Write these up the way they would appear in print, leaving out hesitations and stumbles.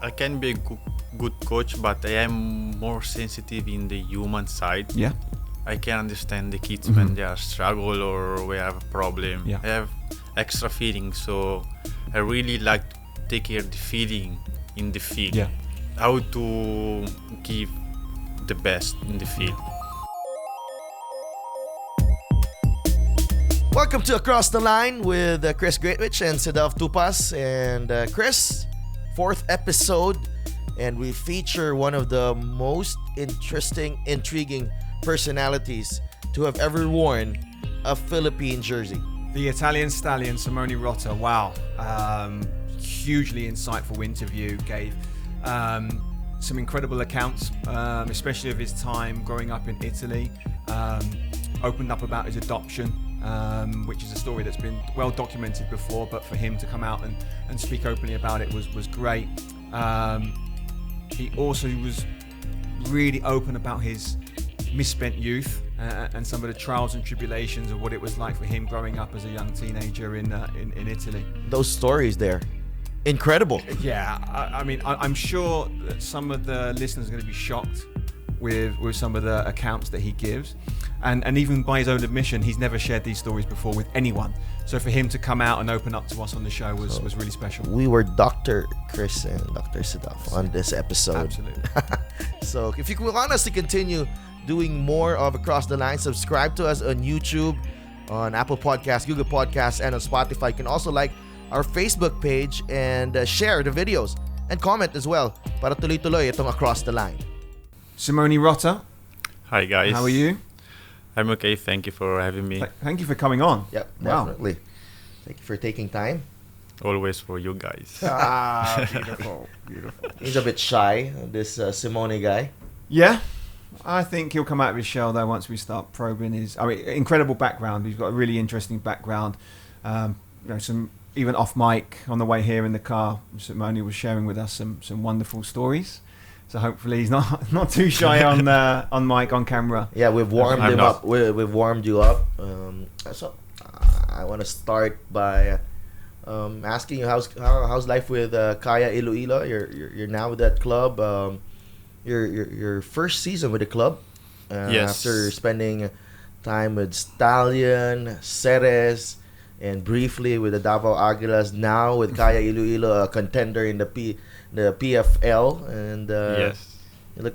I can be a good coach, but I am more sensitive in the human side. Yeah. I can understand the kids when they are struggle or we have a problem. Yeah. I have extra feelings, so I really like to take care of the feeling in the field. Yeah. How to give the best in the field. Welcome to Across the Line with Chris Greatwich and Sidav Tupas. And Chris, 4th episode, and we feature one of the most interesting, intriguing personalities to have ever worn a Philippine jersey. The Italian stallion, Simone Rota. Wow. Hugely insightful interview. Gave some incredible accounts, especially of his time growing up in Italy. Opened up about his adoption, which is a story that's been well documented before, but for him to come out and speak openly about it was great. He also was really open about his misspent youth and some of the trials and tribulations of what it was like for him growing up as a young teenager in Italy. Those stories there, incredible. Yeah, I mean, I'm sure that some of the listeners are going to be shocked with some of the accounts that he gives. And even by his own admission, he's never shared these stories before with anyone. So for him to come out and open up to us on the show was really special. We were Dr. Chris and Dr. Sidav on this episode. Absolutely. So if you want us to continue doing more of Across the Line, subscribe to us on YouTube, on Apple Podcasts, Google Podcasts, and on Spotify. You can also like our Facebook page and share the videos and comment as well para tuloy-tuloy itong Across the Line. Simone Rota. Hi guys. How are you? I'm okay. Thank you for having me. Thank you for coming on. Yep, Wow. definitely. Thank you for taking time. Always for you guys. Beautiful. He's a bit shy, this Simone guy. Yeah, I think he'll come out of his shell though once we start probing his. I mean, incredible background. He's got a really interesting background. Some even off mic on the way here in the car, Simone was sharing with us some wonderful stories. So hopefully he's not too shy on mic, on camera. Yeah, we've warmed him up. We've warmed you up. So I want to start by asking you how's life with Kaya Iloilo. You're now with that club. Your first season with the club. Yes. After spending time with Stallion, Ceres, and briefly with the Davao Aguilas. Now with Kaya Iloilo, a contender in the PFL, and Yes.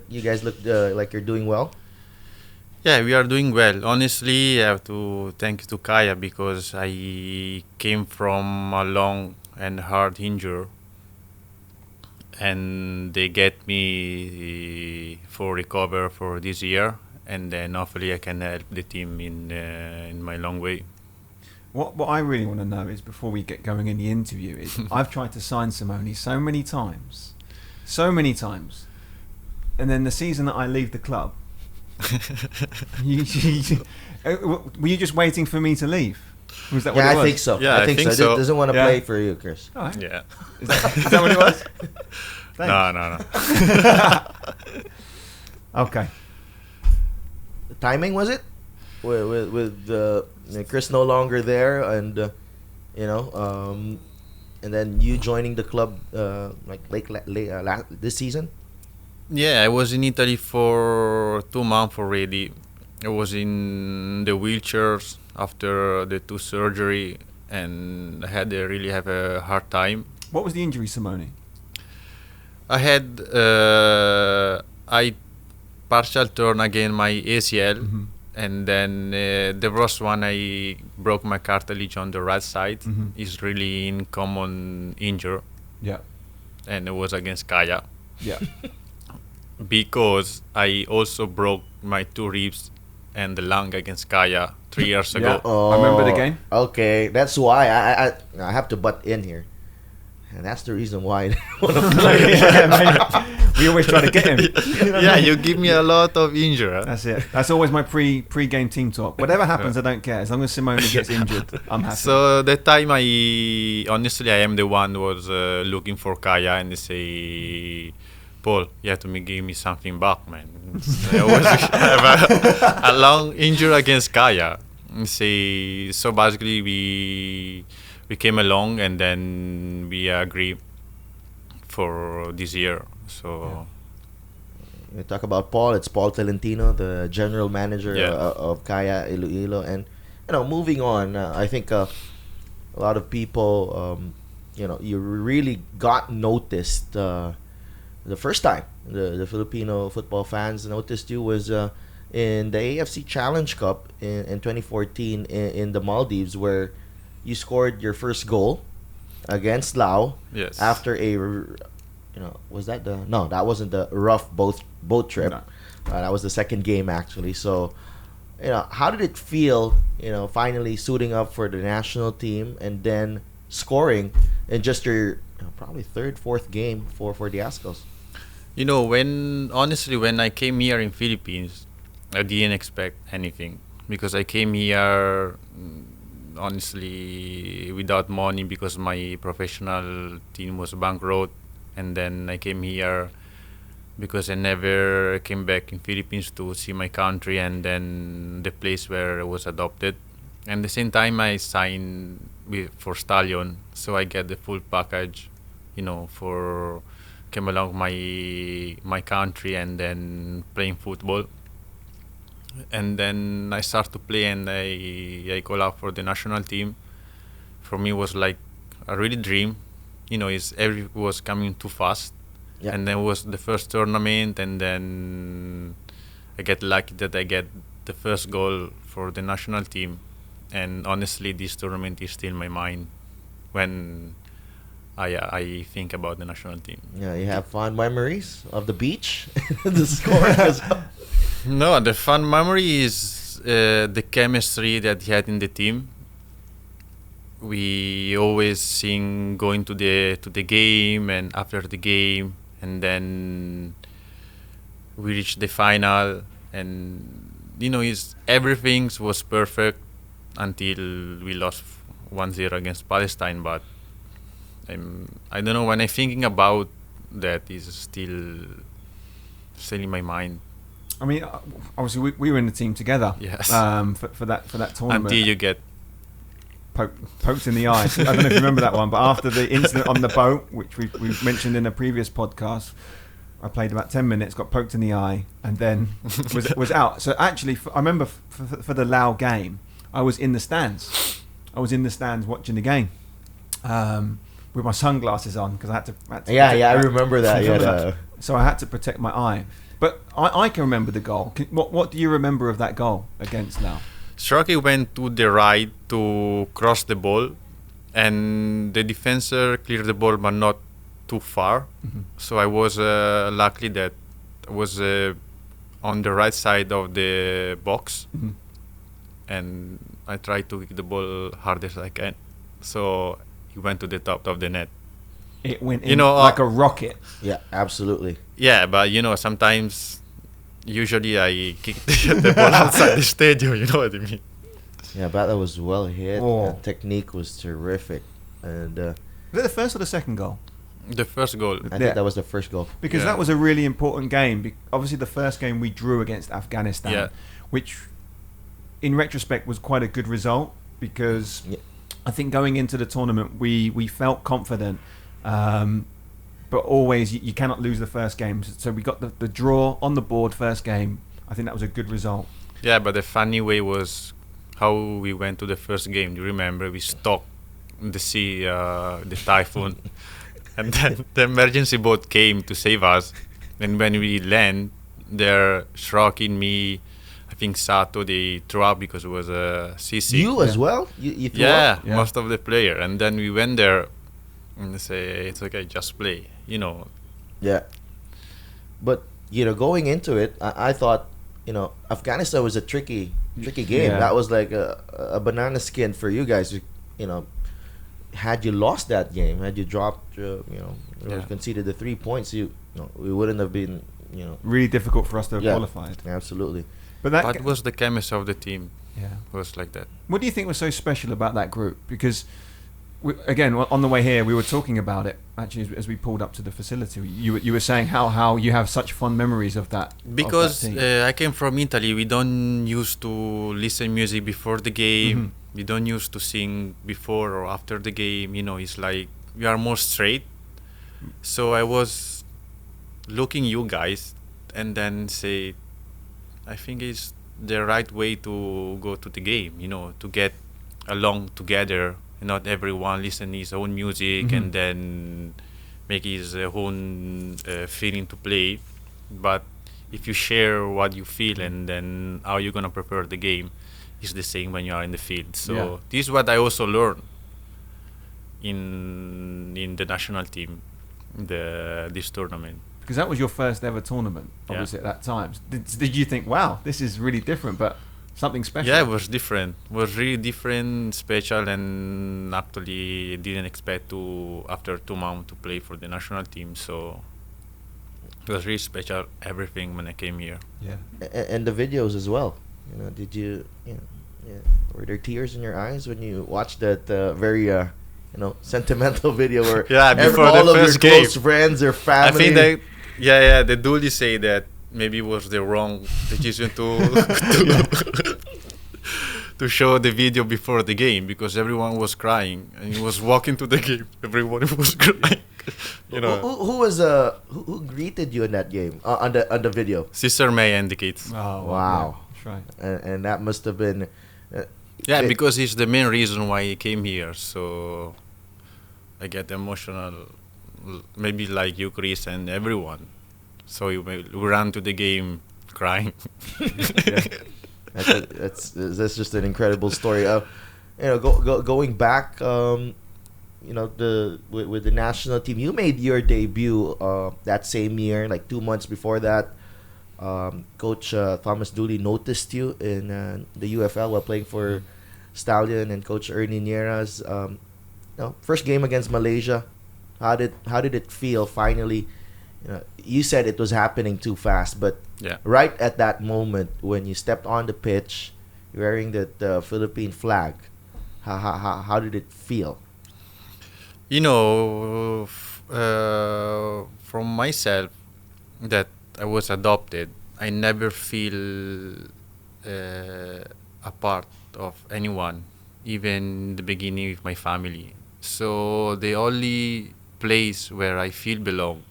you guys look like you're doing well. Yeah, we are doing well. Honestly, I have to thank you to Kaya because I came from a long and hard injury, and they get me for recover for this year, and then hopefully I can help the team in my long way. What I really want to know is, before we get going in the interview, is I've tried to sign Simone so many times, and then the season that I leave the club, were you just waiting for me to leave? Was that what it was? I think so. Yeah, I think so. He doesn't want to play for you, Chris. All right. Yeah. Is that what it was? No. Okay. The timing, was it? With Chris no longer there, and and then you joining the club late this season. Yeah, I was in Italy for 2 months already. I was in the wheelchairs after the 2 surgery, and I had really have a hard time. What was the injury, Simone? I had I partial torn again my ACL. Mm-hmm. And then the first one, I broke my cartilage on the right side. Mm-hmm. It's really in common injury. Yeah. And it was against Kaya. Yeah. Because I also broke my 2 ribs and the lung against Kaya 3 years ago. Oh, I remember the game. Okay, that's why I have to butt in here, and that's the reason why I didn't want to play. We always try to get him. Yeah, you give me a lot of injury. That's it. That's always my pre-game team talk. Whatever happens, I don't care. As long as Simone gets injured, I'm happy. So that time, I am the one who was looking for Kaya, and they say, Paul, you have to give me something back, man. I always have a long injury against Kaya. So basically we came along, and then we agreed for this year. So We talk about Paul. It's Paul Tolentino, the general manager Yeah. of Kaya Iloilo, and moving on. I think a lot of people, you really got noticed the first time the Filipino football fans noticed you was in the AFC Challenge Cup in 2014 in the Maldives, where you scored your first goal against Lao yes. after was that that wasn't the rough boat trip. No. That was the second game actually. So how did it feel finally suiting up for the national team and then scoring in just your probably third fourth game for the Azkals? When I came here in Philippines, I didn't expect anything because I came here honestly without money because my professional team was bankrupt, and then I came here because I never came back in Philippines to see my country and then the place where I was adopted. And at the same time, I signed for Stallion, so I get the full package, for came along my country and then playing football. And then I start to play and I call out for the national team. For me, it was like a really dream. Every was coming too fast. Yeah. And then it was the first tournament, and then I get lucky that I get the first goal for the national team. And honestly, this tournament is still in my mind when I think about the national team. Yeah, you have fond memories of the beach, the score as well. No, the fun memory is the chemistry that he had in the team. We always sing going to the game and after the game, and then we reached the final, and everything was perfect until we lost 1-0 against Palestine. But I don't know, when I'm thinking about that, is still in my mind. I mean, obviously we were in the team together. Yes. For that tournament. Until you get poked in the eye. I don't know if you remember that one, but after the incident on the boat, which we mentioned in a previous podcast, I played about 10 minutes, got poked in the eye, and then was out. So actually, I remember for the Lao game, I was in the stands. I was in the stands watching the game with my sunglasses on because I had to. I remember that. So I had to protect my eye. But I can remember the goal. What do you remember of that goal against Lao? Sharky went to the right to cross the ball, and the defender cleared the ball but not too far. Mm-hmm. So I was lucky that I was on the right side of the box, Mm-hmm. and I tried to kick the ball hard as I can. So he went to the top of the net. It went in like a rocket. Yeah, absolutely. Yeah, but sometimes, usually I kick the ball outside the stadium. You know what I mean? Yeah, but that was well hit. Oh. The technique was terrific, and Was it the first or the second goal? The first goal. I think that was the first goal. Because Yeah. that was a really important game. Obviously, the first game we drew against Afghanistan, Yeah. which, in retrospect, was quite a good result because Yeah. I think going into the tournament we felt confident, but always you cannot lose the first game. So we got the draw on the board first game. I think that was a good result. Yeah, but the funny way was how we went to the first game. Do you remember? We stuck in the sea, the typhoon, and then the emergency boat came to save us. And when we land, they're shocking me. I think Sato they threw up because it was a seasick. You as well? You threw Yeah, up? Yeah. most of the player. And then we went there and they say it's okay, just play. Yeah. But going into it, I thought Afghanistan was a tricky game. Yeah. That was like a banana skin for you guys. Had you lost that game, had you dropped, or Yeah. conceded the 3 points, we wouldn't have been, Really difficult for us to have Yeah. qualified. absolutely. But that But it was the chemistry of the team. yeah. It was like that. What do you think was so special about that group? Because, again, on the way here, we were talking about it, actually, as we pulled up to the facility. You were saying how you have such fond memories of that. Because of that team. I came from Italy, we don't used to listen music before the game. Mhm. We don't used to sing before or after the game. It's like we are more straight. So I was looking you guys and then say, I think it's the right way to go to the game, to get along together, not everyone listen his own music and then make his own feeling to play. But if you share what you feel and then how you're gonna prepare the game, it's the same when you are in the field. So this is what I also learned in the national team, this tournament. Because that was your first ever tournament, obviously, at that time. Did you think, wow, this is really different, but something special? Yeah, it was different. It was really different, special, and actually didn't expect to, after 2 months, to play for the national team. So it was really special, everything, when I came here. Yeah. And the videos as well. Did you, were there tears in your eyes when you watched that very, sentimental video where before all the of your first game, close friends or family? I think the Dooley say that maybe it was the wrong decision to show the video before the game, because everyone was crying and he was walking to the game. Everyone was crying. Who greeted you in that game on the video? Sister May and the kids. Oh, wow. That's right. And that must have been. Because it's the main reason why he came here. So I get emotional, maybe like you, Chris, and everyone. So we ran to the game crying. That's just an incredible story. Going back, with the national team, you made your debut that same year, like 2 months before that. Coach Thomas Dooley noticed you in the UFL while playing for Stallion, and Coach Ernie Nieras. First game against Malaysia. How did it feel finally? You said it was happening too fast, but right at that moment when you stepped on the pitch, wearing the Philippine flag, how did it feel? From myself, that I was adopted, I never feel a part of anyone, even in the beginning with my family. So the only place where I feel belong,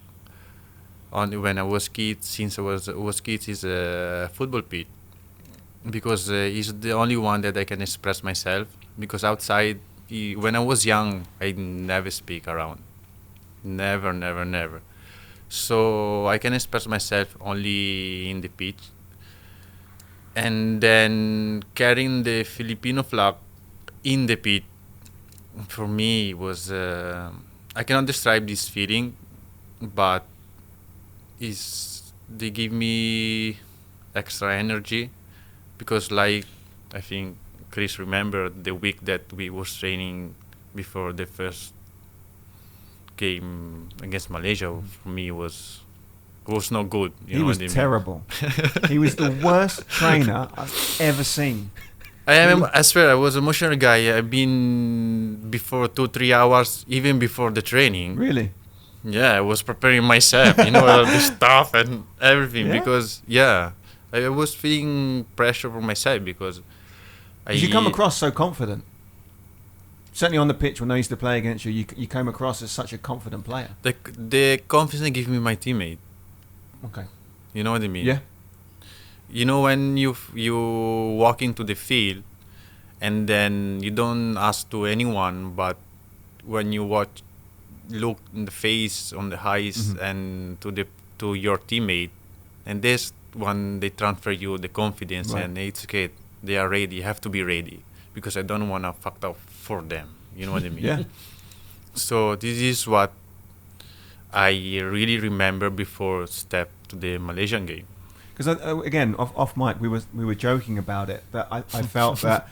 only when I was kid, since I was kid, is a football pit, because it's the only one that I can express myself. Because outside, when I was young, I never speak around, never. So I can express myself only in the pitch. And then carrying the Filipino flag in the pit, for me was I cannot describe this feeling, but they give me extra energy, because like I think Chris remembered the week that we was training before the first game against Malaysia. For me was not good. He was terrible. He was the worst trainer I've ever seen. I swear, I was an emotional guy. I've been before 2-3 hours, even before the training. Really? Yeah, I was preparing myself, all the stuff and everything, because I was feeling pressure for myself, because you come across so confident. Certainly on the pitch when I used to play against you, you came across as such a confident player. The confidence gave me my teammate. Okay. You know what I mean? Yeah. When you walk into the field and then you don't ask to anyone, but when you look in the face, on the eyes, and to your teammate, and this one, they transfer you the confidence, and it's okay, they are ready, you have to be ready, because I don't want to fuck up for them. You know what I mean? Yeah. So this is what I really remember before step to the Malaysian game. Because again, off mic, we were joking about it, but I felt that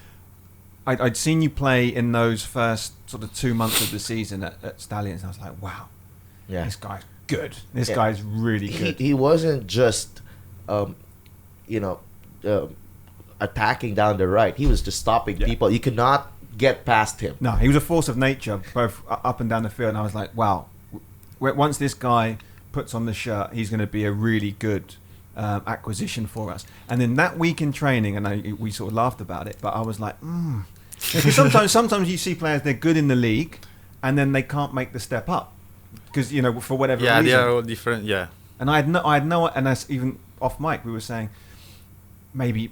I'd seen you play in those first sort of 2 months of the season at Stallions, and I was like, wow, this guy's good. This guy's really good. He wasn't just, attacking down the right. He was just stopping people. You could not get past him. No, he was a force of nature, both up and down the field. And I was like, wow, once this guy puts on the shirt, he's going to be a really good acquisition for us. And then that week in training, and we sort of laughed about it, but I was like, Because sometimes you see players, they're good in the league, and then they can't make the step up. because for whatever Yeah, reason. they are all different. Yeah. And I had no, and that's even off mic. We were saying maybe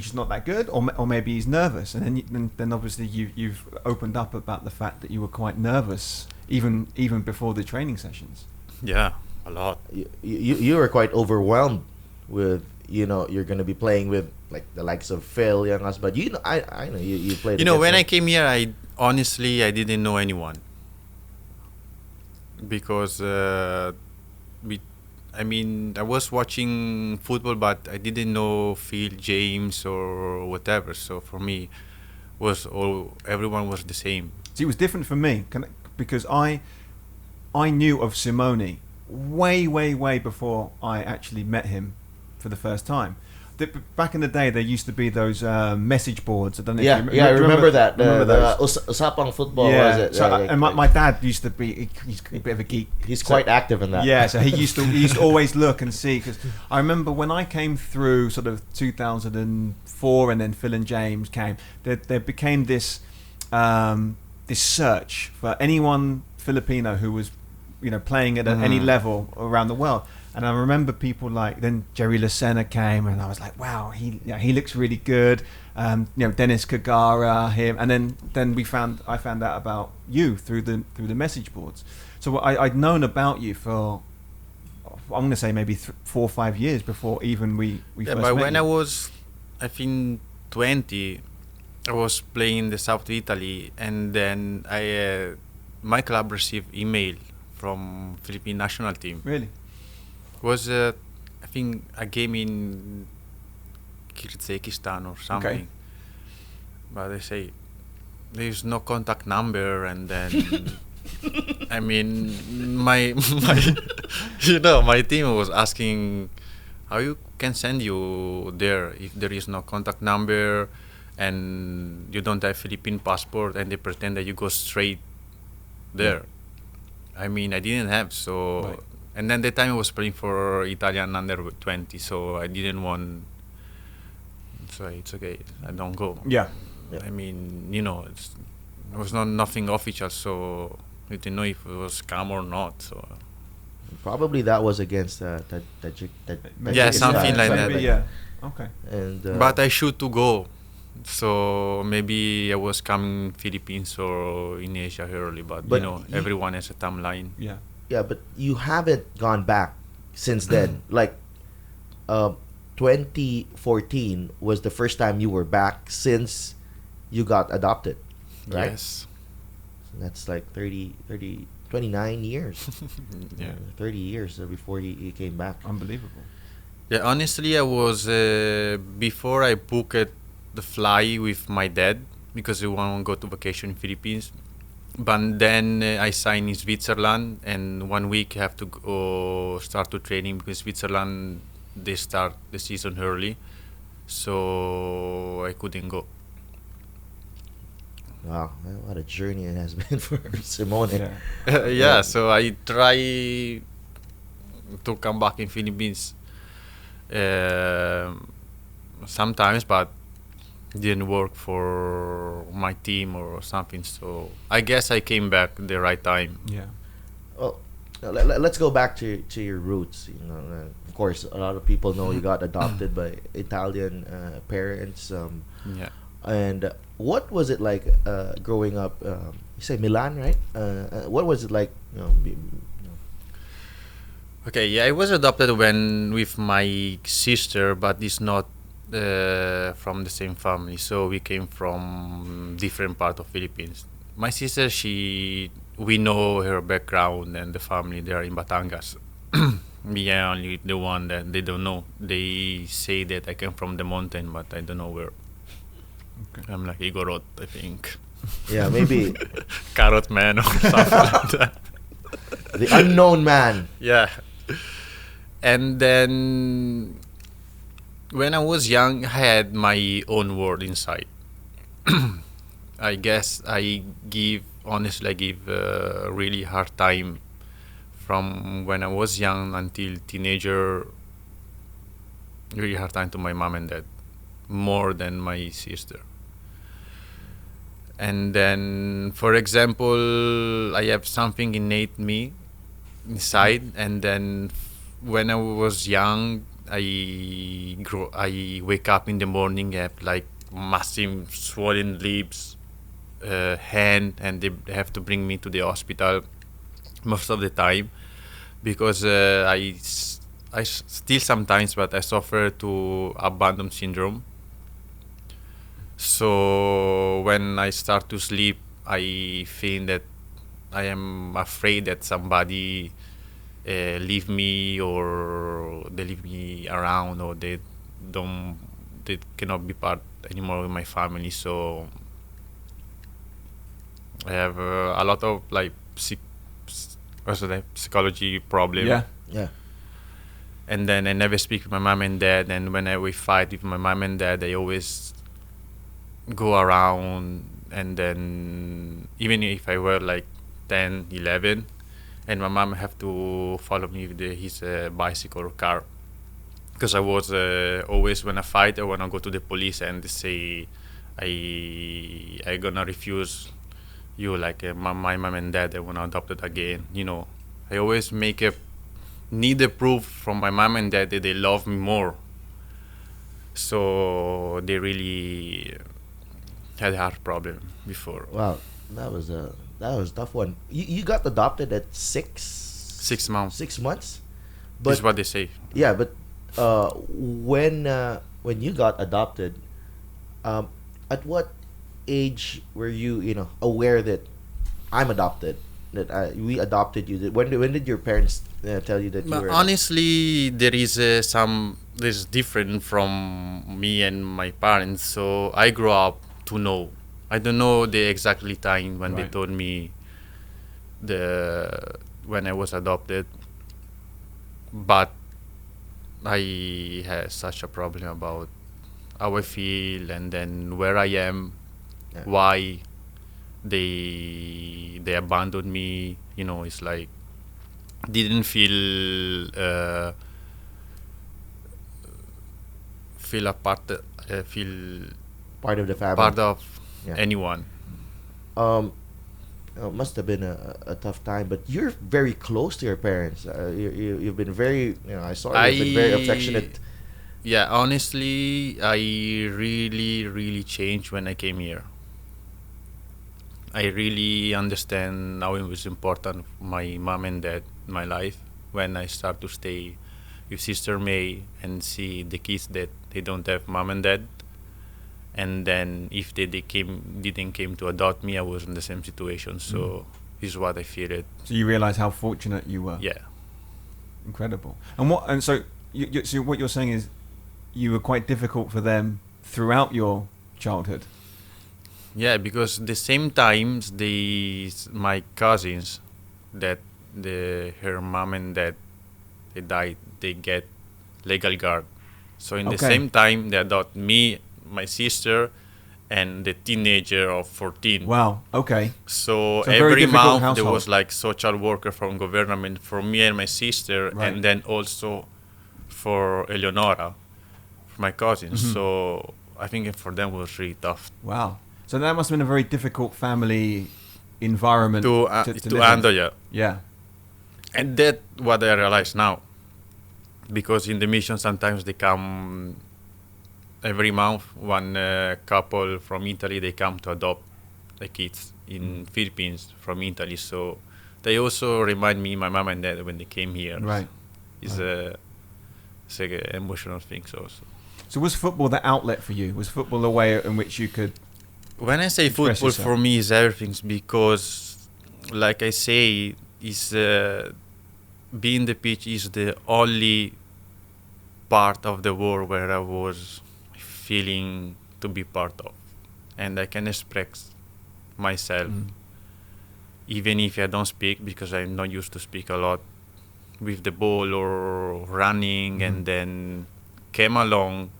she's not that good, or maybe he's nervous. And then obviously you've opened up about the fact that you were quite nervous even before the training sessions. Yeah, a lot. You were quite overwhelmed with you're gonna be playing with like the likes of Phil Youngas, but I know you played. When I came here, I didn't know anyone because I was watching football, but I didn't know Phil, James, or whatever. So for me, everyone was the same. See, it was different for me because I knew of Simone way before I actually met him for the first time. Back in the day, there used to be those message boards. I don't know. Yeah, if you remember that. Remember those? Usapang football, Yeah. was it? So, Yeah, and my dad used to be. He's a bit of a geek. he's quite active in that. Yeah, so he used to always look and see, because I remember when I came through sort of 2004, and then Phil and James came, there became this search for anyone Filipino who was playing at any level around the world. And I remember people like, then Jerry Lucena came, and I was like, wow, he looks really good. Dennis Kagara, him, and then I found out about you through the message boards. So I'd known about you for, I'm going to say maybe 4 or 5 years before even we first met. But when you. I was, I think 20, I was playing in the south of Italy, and then my club received email from Philippine national team. Really? Was I think a game in Kyrgyzstan or something. Okay. But they say there's no contact number, and then I mean my my team was asking how you can send you there if there is no contact number and you don't have Philippine passport, and they pretend that you go straight there. I mean, I didn't have, so Right. And then the time I was playing for Italian under 20, so I didn't want. So it's okay, I don't go. Yeah. I mean, it was nothing official, so we didn't know if it was scam or not. So Probably that was against that Yeah, something like that. Maybe, yeah. Okay. And but I should to go, so maybe I was coming Philippines or in Asia early. But everyone has a timeline. Yeah. yeah, but you haven't gone back since then. Like 2014 was the first time you were back since you got adopted, right? Yes. That's like 29 years. Yeah. 30 years before he came back. Unbelievable. Yeah, honestly, I was before I booked the fly with my dad because we want to go to vacation in Philippines. But then I signed in Switzerland, and 1 week I have to go start to training because Switzerland they start the season early, so I couldn't go. Wow, what a journey it has been for Simone. Yeah. Yeah, so I try to come back in Philippines sometimes, but didn't work for my team or something. So I guess I came back the right time. Yeah. Well, let's go back to your roots. Of course, a lot of people know you got adopted by Italian parents. Yeah. And what was it like growing up? You say Milan, right? What was it like? Okay, yeah, I was adopted with my sister, but it's not from the same family. So we came from different part of Philippines. My sister, we know her background and the family. They are in Batangas. Me, I only the one that they don't know. They say that I came from the mountain, but I don't know where. Okay. I'm like Igorot, I think. Yeah, maybe Carrot man or something like that. the unknown man. Yeah. And then when I was young, I had my own world inside. I guess I give a really hard time from when I was young until teenager. Really hard time to my mom and dad, more than my sister. And then, for example, I have something innate me inside, and then when I was young, I wake up in the morning, have like massive swollen lips, hand, and they have to bring me to the hospital most of the time because still sometimes, but I suffer to abandon syndrome. So when I start to sleep, I feel that I am afraid that somebody leave me, or they leave me around, or they cannot be part anymore with my family. So I have a lot of like psychology problem. Yeah. Yeah. And then I never speak with my mom and dad, and when we fight with my mom and dad, I always go around, and then even if I were like 10, 11, and my mom have to follow me with his bicycle or car, because I was always, when I fight, I want to go to the police and they say I gonna refuse you, like my mom and dad, I want to adopt it again, I always need a proof from my mom and dad that they love me more. So they really had a hard problem before. Wow, that was a tough one. You got adopted at 6 months. 6 months, That's what they say. yeah, but when you got adopted, at what age were you aware that I'm adopted, that we adopted you? When did your parents tell you that you But were? honestly, there is there's different from me and my parents. So I grew up to know. I don't know the exactly time when they Right. told me when I was adopted, but I had such a problem about how I feel, and then where I am, Yeah. why they abandoned me. It's like didn't feel a part, feel Part of the family. part of Yeah. anyone. It must have been a tough time, but you're very close to your parents. You've been very, I saw you've been very affectionate. Yeah, honestly, I really, really changed when I came here. I really understand how it was important my mom and dad in my life when I start to stay with Sister May and see the kids that they don't have mom and dad. And then if they didn't came to adopt me, I was in the same situation. So this is what I feel it. So you realize how fortunate you were. Yeah. Incredible. And so so what you're saying is you were quite difficult for them throughout your childhood. Yeah, because the same times my cousins that her mom and dad they died, they get legal guard. So in the Okay. same time they adopt me, my sister, and the teenager of 14. Wow. Okay. So So a very every difficult month household. there was like social worker from government for me and my sister, Right. and then also for Eleonora, for my cousins. Mhm. So I think for them it was really tough Wow. So that must have been a very difficult family environment to live in. handle. Yeah. Yeah. And that's what I realize now, because in the mission sometimes they come every month. One couple from Italy, they come to adopt the kids in Philippines from Italy. So they also remind me, my mom and dad, when they came here. Right. It's like an emotional thing also. So was football the outlet for you? Was football a way in which you could? When I say Express football, yourself. for me is everything, because, like I say, is being the pitch is the only part of the world where I was feeling to be part of, and I can express myself, even if I don't speak, because I'm not used to speak a lot with the ball or running, and then came along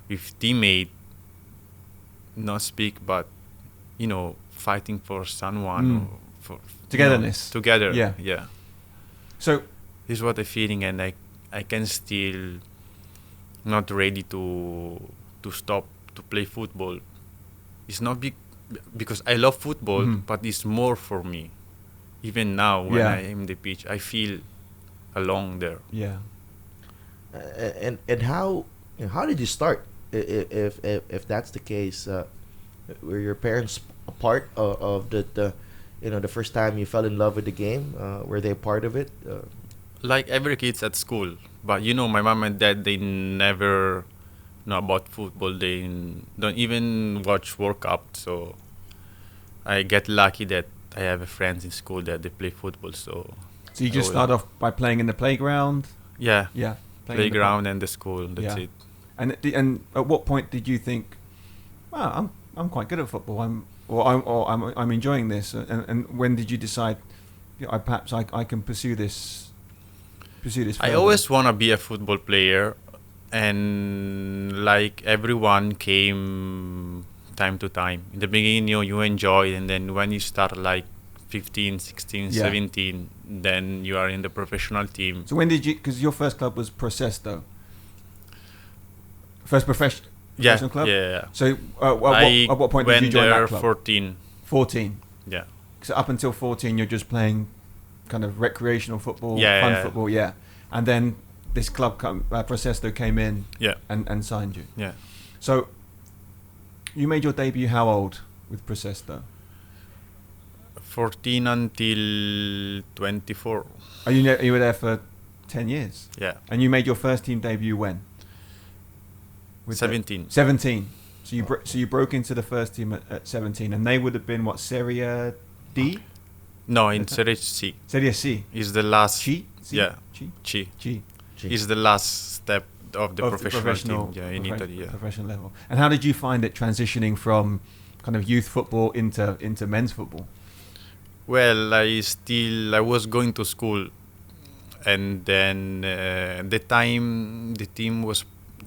with teammate, not speak, but fighting for someone, or for Togetherness. together. Yeah. So This is what I'm feeling, and I can still not ready to stop to play football. It's not because I love football, but it's more for me. Even now when Yeah. I am the pitch, I feel along there. Yeah. And how did you start? If that's the case, were your parents a part of the the first time you fell in love with the game? Were they part of it? Like every kids at school, but my mom and dad, they never know about football. They don't even watch World Cup. So I get lucky that I have friends in school that they play football. So So you just start off by playing in the playground? yeah, Yeah. Playing in the playground and the school. That's Yeah. it. And at what point did you think, wow, I'm quite good at football. I'm enjoying this. And when did you decide, perhaps I can pursue this? Further? I always want to be a football player, and like everyone came time to time. In the beginning, you enjoy, and then when you start like 15, 16, Yeah. 17, then you are in the professional team. So when did you? Because your first club was Procesto. First professional club. Yeah. So at what point did you join that club? 14. 14. Yeah. So up until 14, you're just playing kind of recreational football, Yeah, fun yeah. football, yeah. And then this club, Procesto, came in Yeah. and signed you. Yeah. So you made your debut how old with Procesto? 14 until 24. You were there for 10 years? Yeah. And you made your first team debut when? 17. 17. So you broke into the first team at 17, and they would have been what, Serie D? No, in Serie C. Serie C. Is the last. C? Yeah. Chi. Chi. Is the last step of the professional team. Yeah, in Italy. Yeah. Professional level. And how did you find it transitioning from kind of youth football into men's football? Well, I was going to school, and then the team was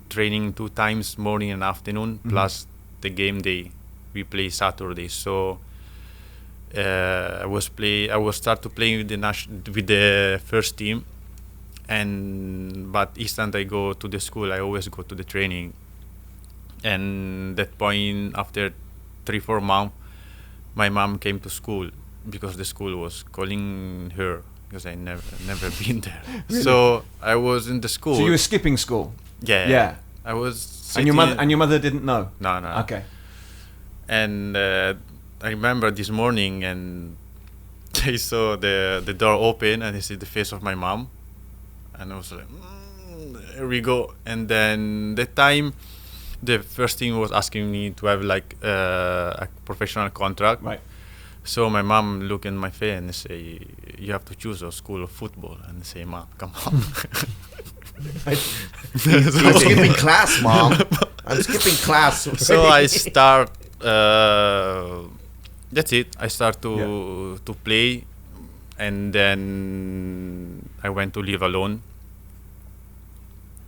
training 2 times, morning and afternoon, plus the game day. We play Saturday, so I was start to play with the first team, but instant I go to the school, I always go to the training, and that point after 3-4 months, my mom came to school because the school was calling her because I never been there. Really? So I was in the school. So you were skipping school? Yeah. I was. And your mother didn't know? No. Okay. And I remember this morning, and I saw the door open, and I see the face of my mom, and I was like, here we go. And then the time, the first thing was asking me to have like a professional contract. Right. So my mom looked in my face and say, you have to choose a school of football. And I say, Mom, come on. I'm skipping class, Mom. I'm skipping class. So I start. That's it. I start to play, and then I went to live alone.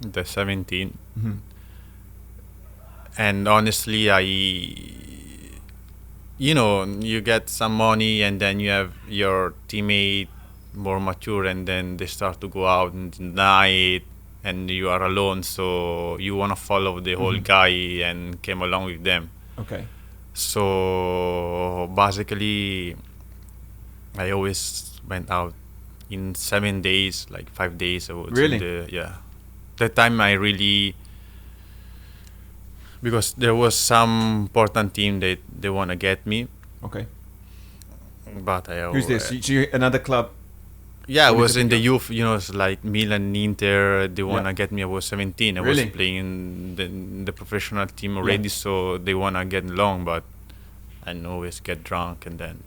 The 17, and honestly, you get some money, and then you have your teammate more mature, and then they start to go out in the night, and you are alone, so you want to follow the whole guy and came along with them. Okay. So basically, I always went out in 7 days, like 5 days. I was Really? That time I really, because there was some important team that they want to get me, Okay. but I. Who's this? So you another club? Yeah, I Who was did in they the youth. It's like Milan, Inter. They wanna get me. I was 17. I Really? was playing in the professional team already, so they wanna get along. But I always get drunk, and then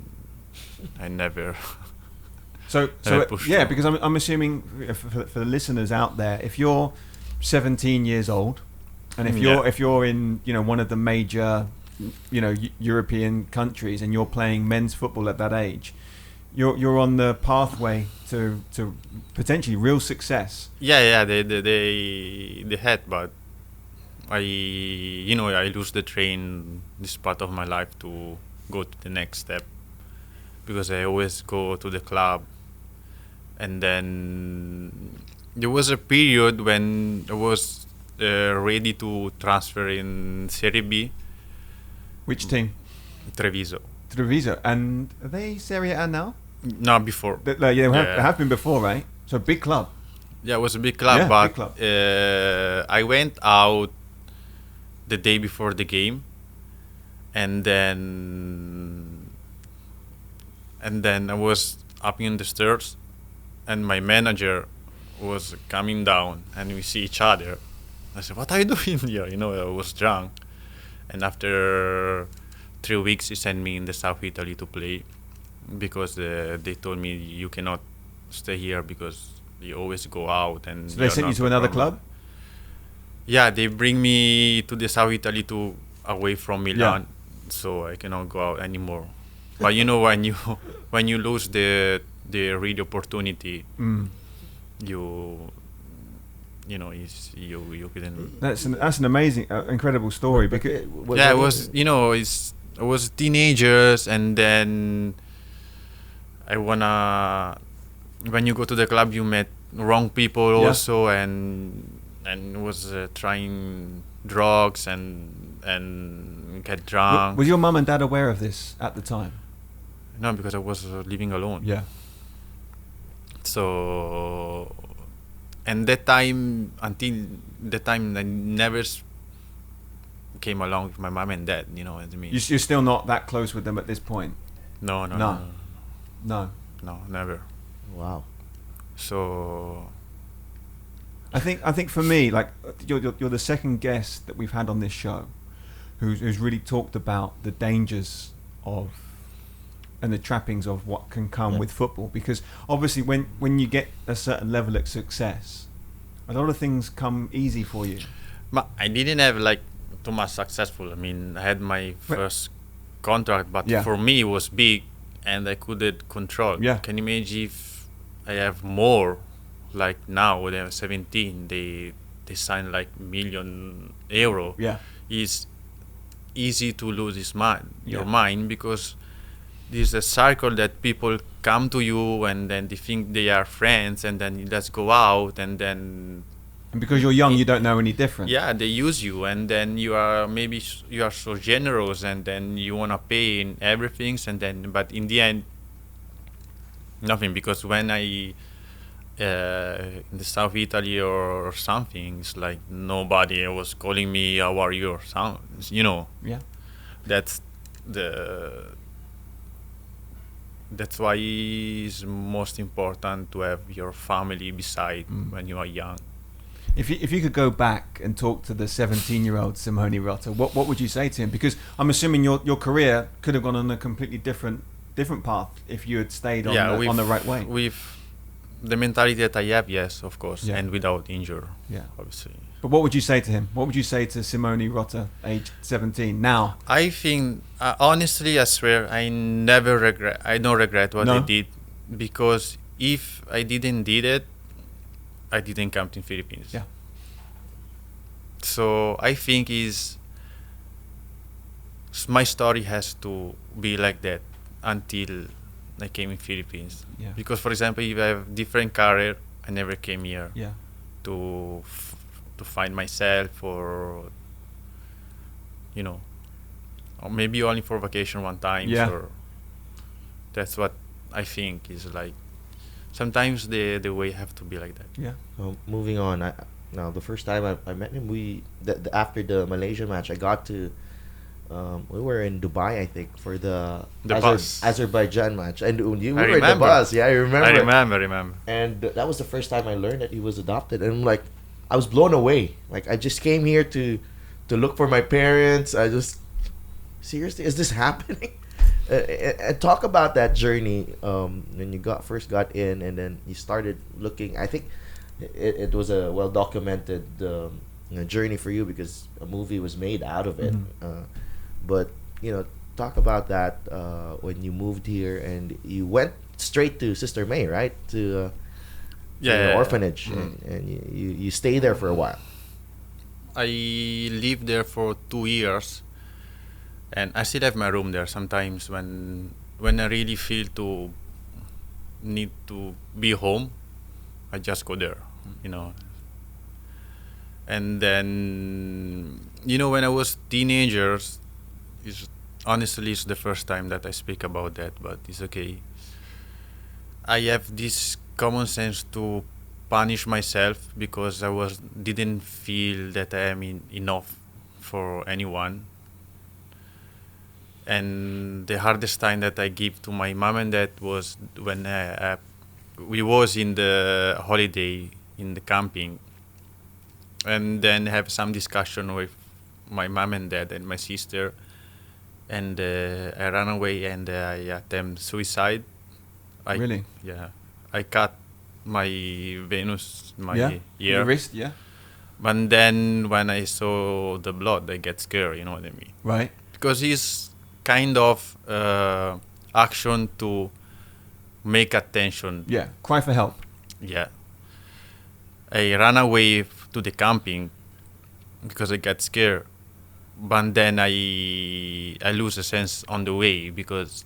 I never. So pushed yeah, on. because I'm assuming for the listeners out there, if you're 17 years old, and if you're in one of the major European countries, and you're playing men's football at that age, you're on the pathway to potentially real success. Yeah, they had, but I lose the train this part of my life to go to the next step, because I always go to the club, and then there was a period when I was ready to transfer in Serie B. Which team? Treviso. Treviso. And are they Serie A now? No, before. They have been before, right? So big club. Yeah, it was a big club, Yeah, but big club. I went out the day before the game, and then I was up in the stairs, and my manager was coming down, and we see each other. I said, "What are you doing here?" I was drunk, and after 3 weeks, he sent me in the South Italy to play because they told me you cannot stay here because you always go out and. So they sent you to another club? Yeah, they bring me to the South Italy to away from Milan, so I cannot go out anymore. But when you lose the real opportunity, you couldn't. That's an amazing, incredible story. Because Yeah, it was it was teenagers, and then when you go to the club, you met wrong people also, and was trying drugs and get drunk. was your mum and dad aware of this at the time? No, because I was living alone. Yeah. So, and that time, until the time, I never came along with my mom and dad. You know what I mean? You're still not that close with them at this point? No, No. never. Wow. So, I think for me, like you're the second guest that we've had on this show who's really talked about the dangers of and the trappings of what can come with football, because obviously when you get a certain level of success, a lot of things come easy for you. but I didn't have like too much successful. I mean, I had my first contract, but for me it was big, and I couldn't control. Yeah. Can you imagine if I have more? Like now, when they're 17, they sign like €1,000,000. Yeah. It's easy to lose your Yeah. mind, because there's a circle that people come to you and then they think they are friends, and then let's go out, and then And because you're young, you don't know any different. yeah, they use you, and then you are so generous, and then you wanna pay in everything, and then but in the end, nothing, because when I in the South Italy or something, it's like nobody was calling me, "How are you?" or something. Yeah. That's why it's most important to have your family beside when you are young. If you could go back and talk to the 17-year-old Simone Rota, what would you say to him? Because I'm assuming your career could have gone on a completely different path if you had stayed on the right way. With the mentality that I have, yes, of course, Yeah. and without injury, Yeah. obviously. But what would you say to him? What would you say to Simone Rota, age 17 now? I think, honestly, I swear, I don't regret what I did, because if I didn't did it, I didn't come to Philippines. Yeah. So I think my story has to be like that until I came in Philippines. Yeah. Because, for example, if I have different career, I never came here Yeah. to find myself, or or maybe only for vacation one time. Yeah. Or that's what I think is like. Sometimes the way have to be like that. Yeah. Moving on. Now the first time I met him, after the Malaysia match, I got to. We were in Dubai, I think, for the bus. Azerbaijan match, and you I were in the remember. bus. Yeah, I remember. I remember. And that was the first time I learned that he was adopted, and like, I was blown away. Like, I just came here to look for my parents. I just, seriously, is this happening? And talk about that journey when you first got in, and then you started looking. I think it was a well documented journey for you, because a movie was made out of it. But talk about that when you moved here and you went straight to Sister May, right? To the orphanage, and you stay there for a while. I lived there for 2 years, and I still have my room there. Sometimes when I really feel to need to be home, I just go there, And then when I was teenagers, honestly it's the first time that I speak about that, but it's okay. I have this common sense to punish myself because I didn't feel that I am enough for anyone. And the hardest time that I give to my mom and dad was when we was in the holiday in the camping, and then have some discussion with my mom and dad and my sister, and I ran away and I attempt suicide. Really? Yeah, I cut my Venus, my Your ear. wrist, yeah. But then when I saw the blood, I get scared. You know what I mean? Right. Because it's kind of action to make attention. Yeah. Cry for help. Yeah. I ran away to the camping because I got scared. But then I lose a sense on the way because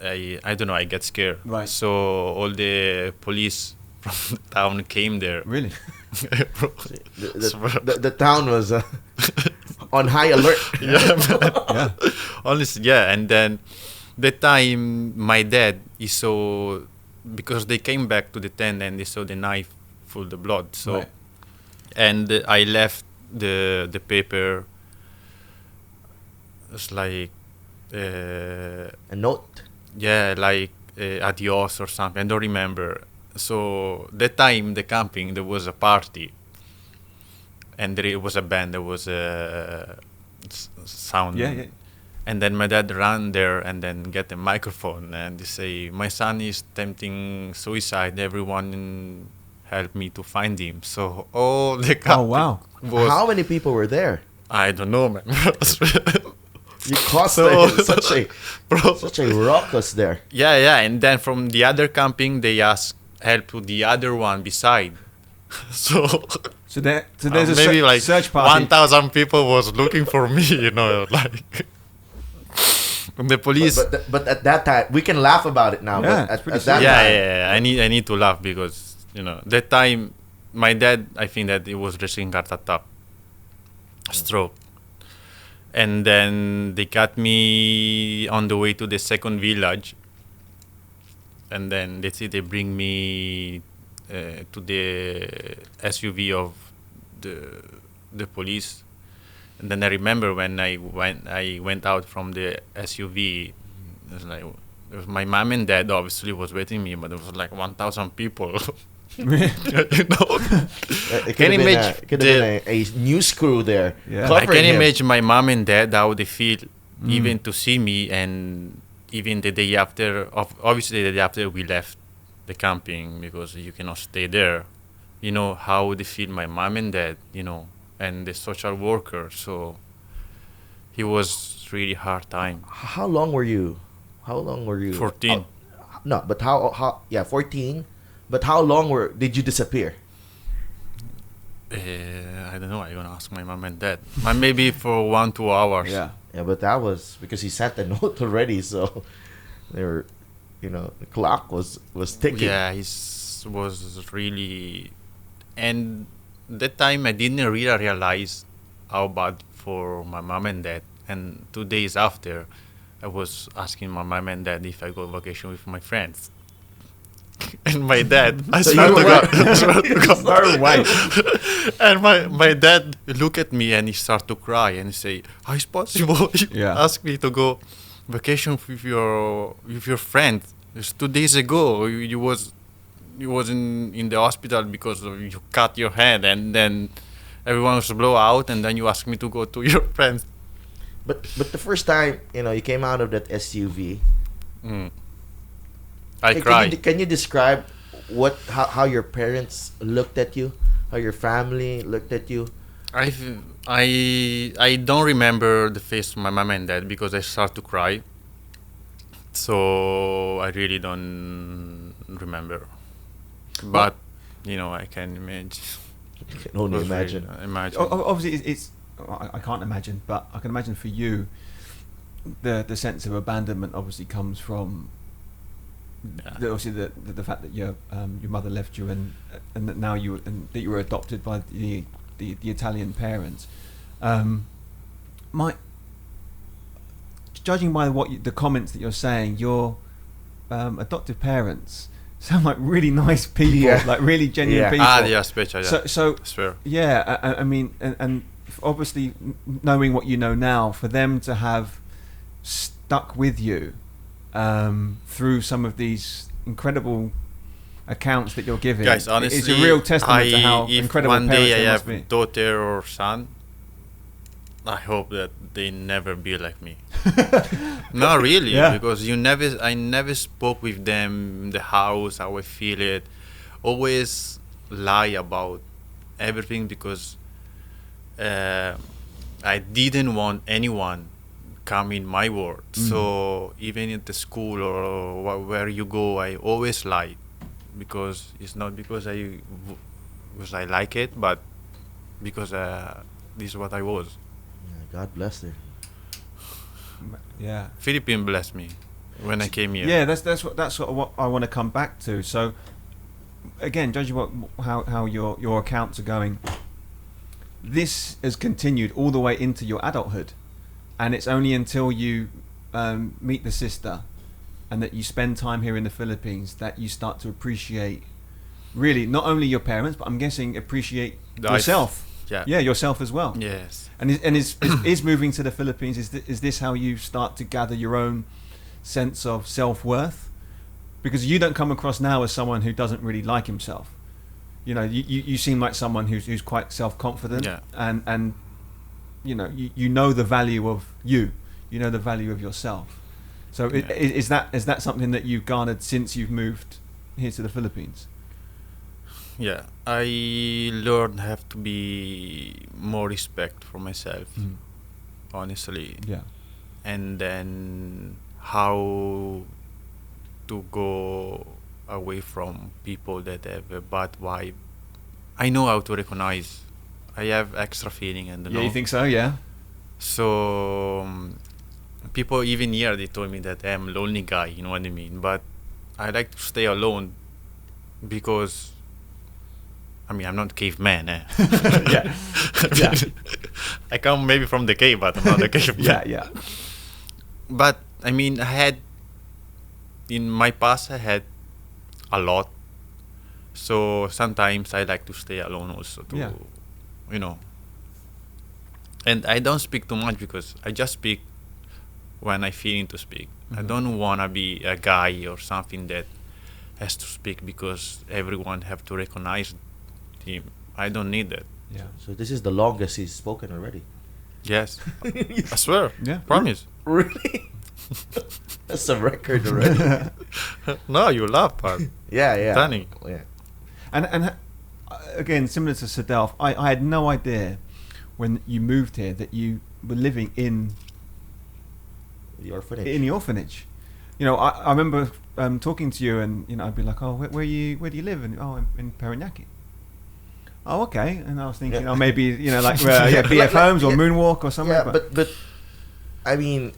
I don't know, I get scared. Right. So all the police from the town came there. Really? The town was on high alert. Yeah. Honestly, yeah. And then the time my dad he saw, because they came back to the tent and they saw the knife full of blood. So Right. and I left the paper. It's like A note. yeah, like adios or something. I don't remember. So that time the camping there was a party, and there was a band. There was a sound. Yeah. Yeah. And then my dad ran there and then get a microphone and they say, my son is attempting suicide. Everyone help me to find him. So all the Oh camping wow. was, How many people were there? I don't know, man. You caused So- such a ruckus there. Yeah. And then from the other camping, they asked help to the other one beside. So So there's a maybe like search party. 1,000 people was looking for me, you know, like the police. But at that time, we can laugh about it now. Yeah, but it's pretty at that yeah, time, I need to laugh because you know that time my dad, I think that it was receiving heart attack, stroke, and then they got me on the way to the second village, and then they bring me to the SUV of the police. And then I remember when I went out from the SUV, it was like my mom and dad obviously was waiting me, but there was like 1,000 people. You know, it Can could you have imagine been a news crew there. Yeah. I covering can him. imagine my mom and dad how they feel, even to see me, and even the day after. Obviously, the day after we left the camping because you cannot stay there. You know how they feel, my mom and dad. You know, and the social worker. So it was really hard time. How long were you? 14. No, but how? Yeah, 14. But how long did you disappear? I don't know. I'm gonna ask my mom and dad. Maybe for 1-2 hours. Yeah. Yeah, but that was because he sent the note already, so they were, the clock was ticking. Yeah, he was really, and that time I didn't really realize how bad for my mom and dad. And 2 days after, I was asking my mom and dad if I go vacation with my friends. And my dad, I So swear you to were God, I swear to God. Sorry, why? And my dad look at me and he start to cry and he say, "How is possible? You Yeah. ask me to go vacation with your friend? It's 2 days ago. You was in the hospital because you cut your hand, and then everyone was blow out, and then you ask me to go to your friends." But the first time you came out of that SUV, I cried. Can you describe how your parents looked at you, how your family looked at you? I don't remember the face of my mom and dad because I start to cry. So I really don't remember. But I can imagine. You can only imagine. Imagine. Obviously, it's I can't imagine, but I can imagine for you, the sense of abandonment obviously comes from obviously the fact that your mother left you and that now that you were adopted by the Italian parents. Judging by the comments that you're saying, your adoptive parents sound like really nice people, Yeah. like really genuine Yeah. people. Yeah, special. Yeah, So I swear. yeah, I mean, and obviously knowing what you know now, for them to have stuck with you through some of these incredible accounts that you're giving, Guys, honestly, it's a real testament to how if incredible one parents day they I must have be. daughter or son, I hope that they never be like me. No, really, Yeah. because I never spoke with them in the house how I feel it. Always lie about everything because I didn't want anyone come in my world. So even at the school or where you go, I always lie because it's not because I like it, but because this is what I was. Yeah, God bless her. Yeah. Philippines blessed me when I came here. Yeah, that's sort of what I want to come back to. So, again, judging how your accounts are going, this has continued all the way into your adulthood, and it's only until you meet the sister and that you spend time here in the Philippines that you start to appreciate, really, not only your parents, but I'm guessing appreciate yourself. Yeah. Yourself as well. Yes. And is moving to the Philippines, is this how you start to gather your own sense of self-worth? Because you don't come across now as someone who doesn't really like himself. You know, you seem like someone who's quite self-confident. Yeah. And you know, you know the value of you know the value of yourself. So Yeah. is that something that you've garnered since you've moved here to the Philippines? Yeah, I learned have to be more respect for myself, honestly, Yeah. and then how to go away from people that have a bad vibe. I know how to recognize. I have extra feeling, and Yeah, you think so? Yeah. so. People even here they told me that I'm a lonely guy. You know what I mean? But I like to stay alone because. I mean, I'm not caveman, eh? Yeah. Yeah. I come maybe from the cave, but I'm not a caveman. Yeah. But I mean, in my past, I had a lot. So sometimes I like to stay alone also, Yeah. you know. And I don't speak too much because I just speak when I feeling to speak. I don't wanna be a guy or something that has to speak because everyone have to recognize him. I don't need that. Yeah. So this is the longest he's spoken already. Yes, I swear. Yeah. Promise. Really? That's a record already. No, you laugh, but Yeah. Funny. Yeah. And again, similar to Sadelf, I had no idea when you moved here that you were living in The orphanage. the orphanage. You know, I remember talking to you, and you know, I'd be like, "Oh, where do you live?" And in Parañaque. Oh, okay. And I was thinking, Yeah. oh, maybe you know, like BF Homes or Moonwalk or something. Yeah, but I mean,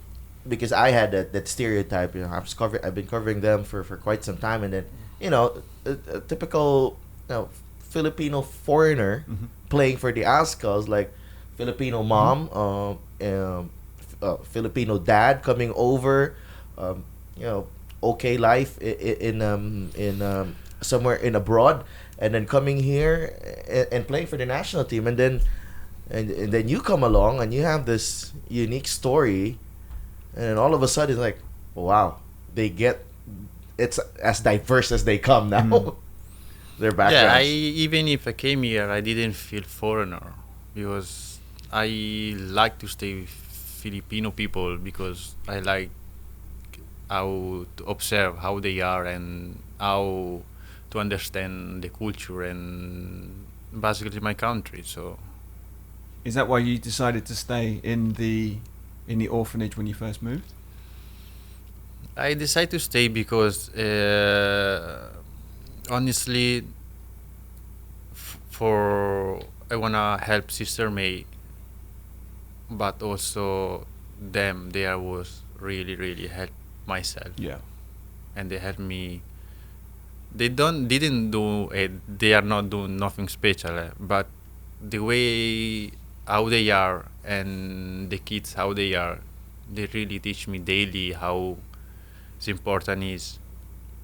because I had that stereotype, you know, I've been covering them for quite some time, and then you know, a typical Filipino foreigner playing for the Azkals, like Filipino mom, Filipino dad coming over, you know, okay life in somewhere in abroad, and then coming here and playing for the national team, and then you come along and you have this unique story, and then all of a sudden like, wow, it's as diverse as they come now. Their backgrounds. Yeah, even if I came here, I didn't feel foreigner because I like to stay with Filipino people because I like how to observe how they are and how to understand the culture and basically my country. So is that why you decided to stay in the orphanage when you first moved? I decided to stay because honestly, I wanna help Sister May, but also them. There was really help myself, Yeah. and they helped me. Didn't do it. They are not doing nothing special, but the way how they are and the kids how they are, they really teach me daily how it's important is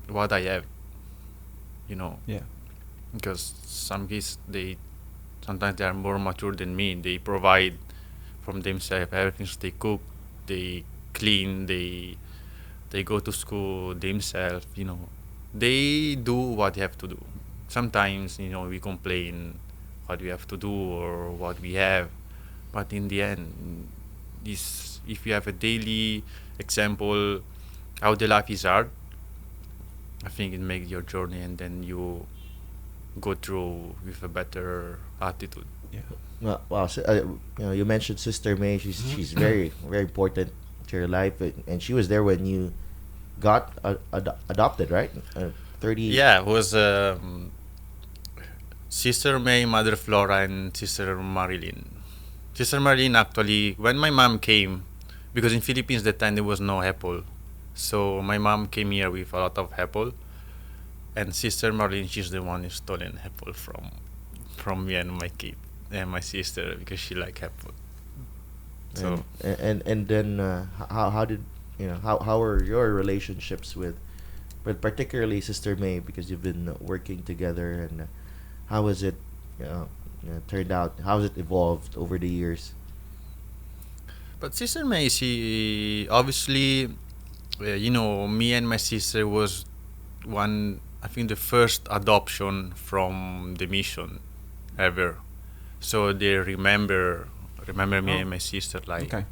what I have. you know. Yeah. Because some kids, sometimes they are more mature than me. They provide from themselves everything. They cook, they clean, they go to school themselves, you know. They do what they have to do. Sometimes, you know, we complain what we have to do or what we have, but in the end, this if you have a daily example how the life is hard, I think it makes your journey, and then you go through with a better attitude. Yeah. Well, wow, you mentioned Sister May. She's very very important to your life, and she was there when you got adopted, right? 30. Yeah, it was Sister May, Mother Flora, and Sister Marilyn. Sister Marilyn, actually, when my mom came, because in Philippines that time there was no apple, so my mom came here with a lot of apple, and Sister Marilyn, she's the one who stolen apple from me and my kid and my sister because she like apple. So And then how did how were your relationships with, but particularly Sister May, because you've been working together, and how was it turned out? How has it evolved over the years? But Sister May, she obviously, you know, me and my sister was one, I think, the first adoption from the mission ever. So they remember me and my sister, like. Okay.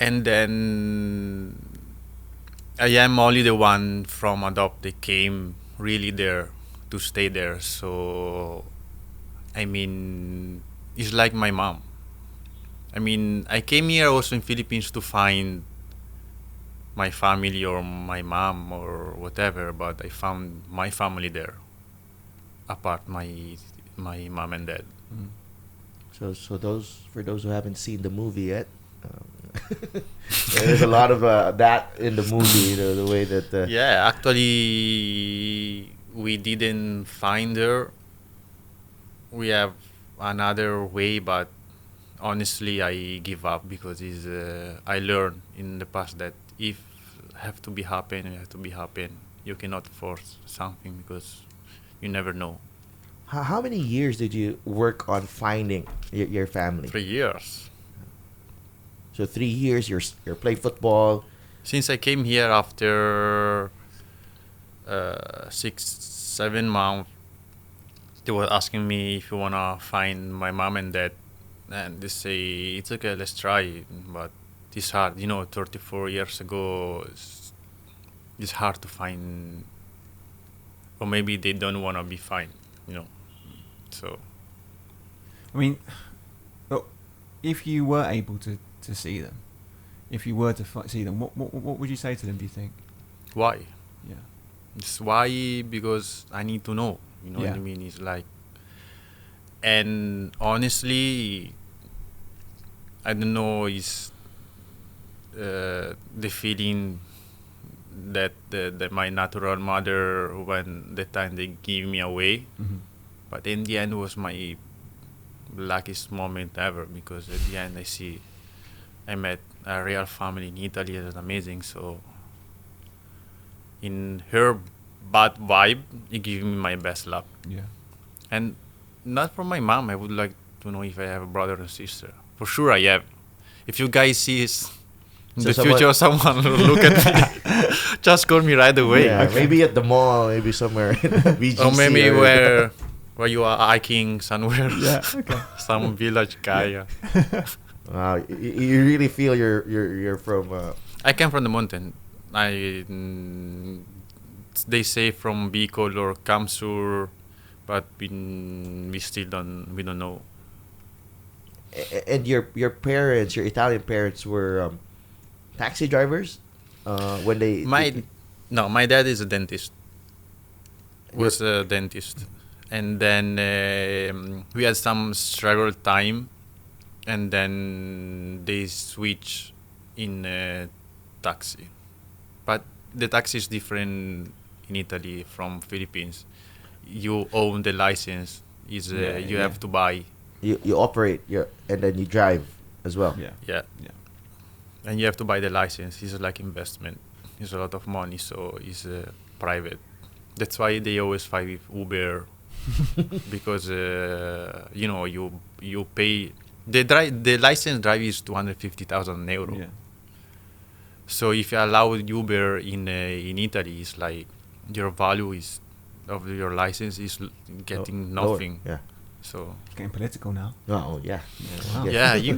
And then I am only the one from adopt. They came really there to stay there. So I mean, it's like my mom. I mean, I came here also in Philippines to find my family or my mom or whatever, but I found my family there, apart my mom and dad. Mm. So those, for those who haven't seen the movie yet, there's a lot of that in the movie. The way that Yeah, actually, we didn't find her. We have another way, but honestly, I give up because I learned in the past that if have to be happen, you have to be happen. You cannot force something because you never know. how many years did you work on finding your family? 3 years. So 3 years. You're playing football. Since I came here after 6-7 months, they were asking me if you wanna find my mom and dad, and they say it's okay, let's try it. But it's hard, you know. 34 years ago, it's hard to find, or maybe they don't wanna be fine, you know. So I mean, if you were able to see them, if you were to see them, what would you say to them, do you think? why? Yeah. It's why, because I need to know. You know Yeah. what I mean? It's like, and honestly, I don't know. Is the feeling that that my natural mother, when the time they give me away, Mm-hmm. but in the end was my luckiest moment ever, because at the end I met a real family in Italy. It was amazing. So in her bad vibe, it gave me my best luck. Yeah. And not from my mom. I would like to know if I have a brother or sister. For sure I have. If you guys see in So the someone- future someone look at me, just call me right away. Yeah, maybe at the mall, maybe somewhere in BGC. Or maybe where you are hiking somewhere. Yeah. Okay. Some village guy. Wow, you really feel you're from. I came from the mountain. They say from Bicol or Kamsur, but we still don't know. And your parents, your Italian parents, were taxi drivers. When they My dad is a dentist. Was a dentist, and then we had some struggle time, and then they switch in taxi. But the taxi is different in Italy from Philippines. You own the license. You have to buy. you operate and then you drive as well. Yeah. Yeah. Yeah. And you have to buy the license. It's like investment. It's a lot of money, so it's private. That's why they always fight with Uber, because you pay the license drive is 250,000 euro. Yeah. So if you allow Uber in Italy, it's like your value is of your license is getting Lower. nothing. Yeah. So It's getting political now. Oh, yeah. Wow. yeah, you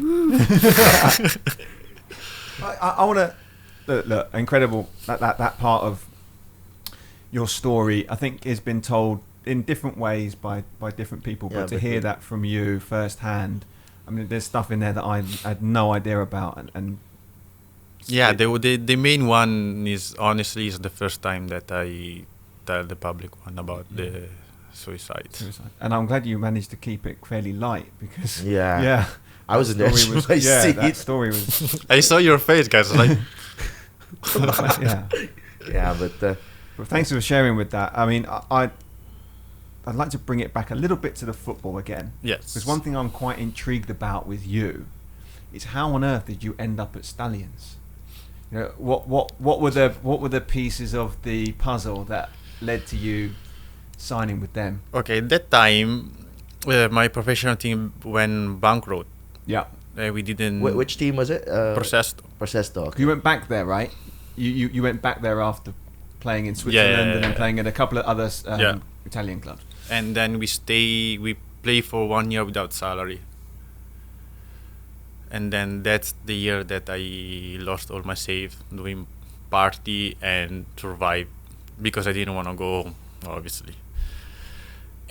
I want to look incredible that part of your story. I think has been told in different ways by different people, but Yeah, to but hear we- that from you firsthand, I mean, there's stuff in there that I had no idea about, and yeah. The main one is honestly is the first time that I tell the public one about the suicide. suicide. And I'm glad you managed to keep it fairly light because Yeah. I was in the story edge of was, my yeah, that seat. story was I saw your face, guys. Like yeah. Yeah, but But thanks for sharing with that. I mean, I'd like to bring it back a little bit to the football again. yes, Because one thing I'm quite intrigued about with you is how on earth did you end up at Stallions? You know, what were the pieces of the puzzle that led to you signing with them? Okay, at that time, my professional team went bankrupt. Yeah. We didn't which team was it? process. Procesto. Okay. You went back there, right? You went back there after playing in Switzerland and then playing in a couple of other Yeah. Italian clubs. And then we play for 1 year without salary. And then that's the year that I lost all my save doing party and survive because I didn't want to go home, obviously.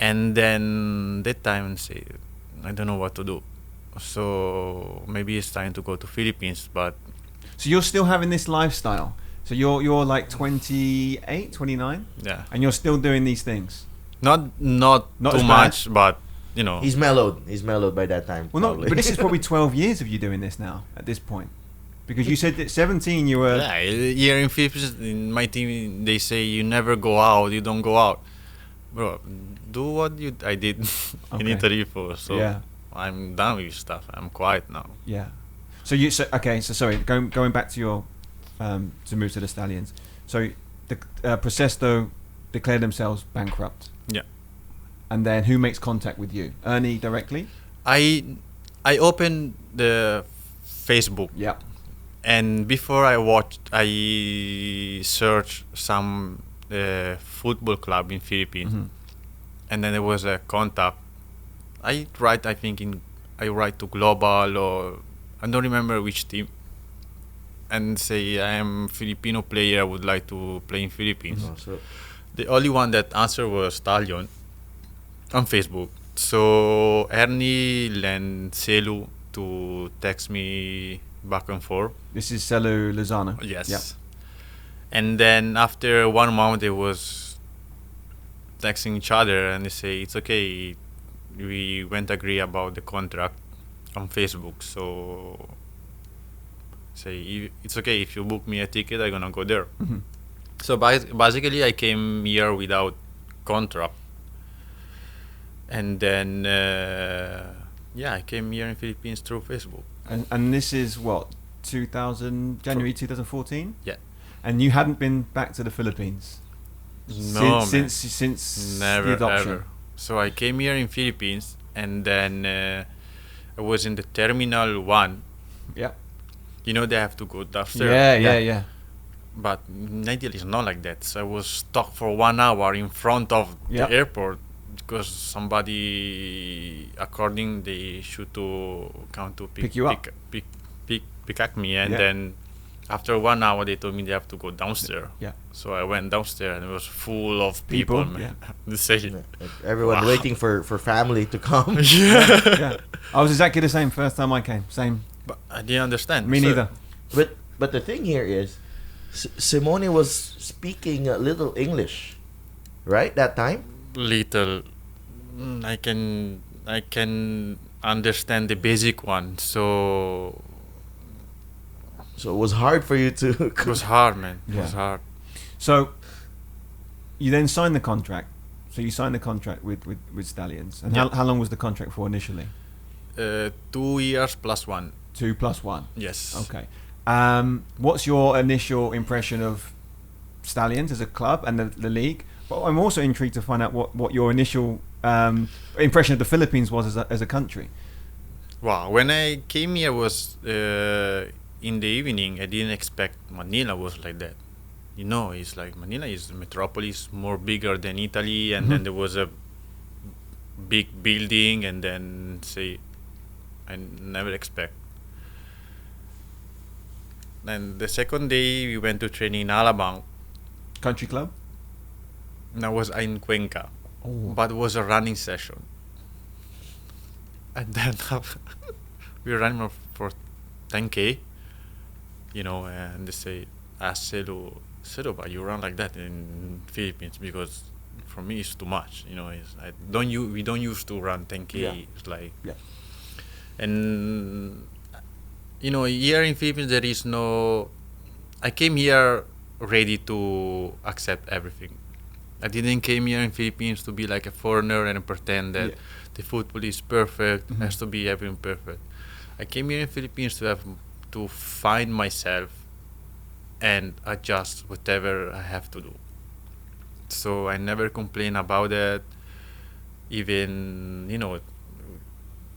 And then that time I say, I don't know what to do. So maybe it's time to go to Philippines, but So you're still having this lifestyle. So you're like 28, 29, yeah, and you're still doing these things. not Not too as bad. much, but you know. He's mellowed. He's mellowed by that time. Well, not, probably. but this is probably 12 years of you doing this now at this point, because you said that 17 you were. Yeah, here in Philippines, in my team, they say you never go out, you don't go out. Bro, do what I did in Okay. Italy for. So Yeah. I'm done with stuff. I'm quiet now. Yeah. So sorry, going back to your to move to the Stallions. So the Procesto declared themselves bankrupt, Yeah. and then who makes contact with you? Ernie directly. I opened the Facebook, Yeah. and before I watched, I searched some football club in Philippines, Mhm. and then there was a contact. I write to Global, or I don't remember which team, and say I am Filipino player, I would like to play in Philippines. Oh, so The only one that answered was Stallion on Facebook. So Ernie lent Selu to text me back and forth. This is Selu Lozano. Yes. Yeah. And then after 1 month, they was texting each other, and they say it's okay. We went agree about the contract on Facebook. So say it's okay if you book me a ticket, I'm gonna go there. Mhm. So basically, I came here without contract, and then I came here in Philippines through Facebook. And this is what, January 2014. Yeah. And you hadn't been back to the Philippines No, man. since Never, the adoption. ever. So I came here in Philippines, and then I was in the Terminal 1. Yeah. You know, they have to go downstairs. Yeah. But in Italy, it's not like that. So I was stuck for 1 hour in front of Yeah. the airport because somebody, according, they should to come to Pick you up. pick up me, and Yeah. then after 1 hour, they told me they have to go downstairs. Yeah. So I went downstairs, and it was full of people, man. They say, like everyone Wow. waiting for family to come. Yeah. I was exactly the same first time I came. Same. but I didn't understand. Me So- neither. But the thing here is, Simone was speaking a little English, right? That time. Little. I can understand the basic one. So So it was hard for you to. it was hard, man. It Yeah. was hard. So you then signed the contract. So you signed the contract with Stallions. And Yeah. how long was the contract for initially? 2 years plus 1. 2 + 1. Yes. Okay. What's your initial impression of Stallions as a club and the league? But I'm also intrigued to find out what your initial impression of the Philippines was as a country. Wow, when I came here was in the evening. I didn't expect Manila was like that. You know, it's like Manila is a metropolis more bigger than Italy, and then there was a big building, and then say, I never expect. And the second day we went to training in Alabang. Country club? And I was in Cuenca, Oh. but it was a running session. And then we ran for 10k, you know, and they say, ask Selo, but you run like that in Philippines, because for me it's too much, you know. We don't used to run 10k. Yeah. It's like, Yeah. and you know, here in Philippines there is no. I came here ready to accept everything. I didn't came here in Philippines to be like a foreigner and pretend that the football is perfect, has to be everything perfect. I came here in Philippines to find myself and adjust whatever I have to do. So I never complain about it. Even, you know,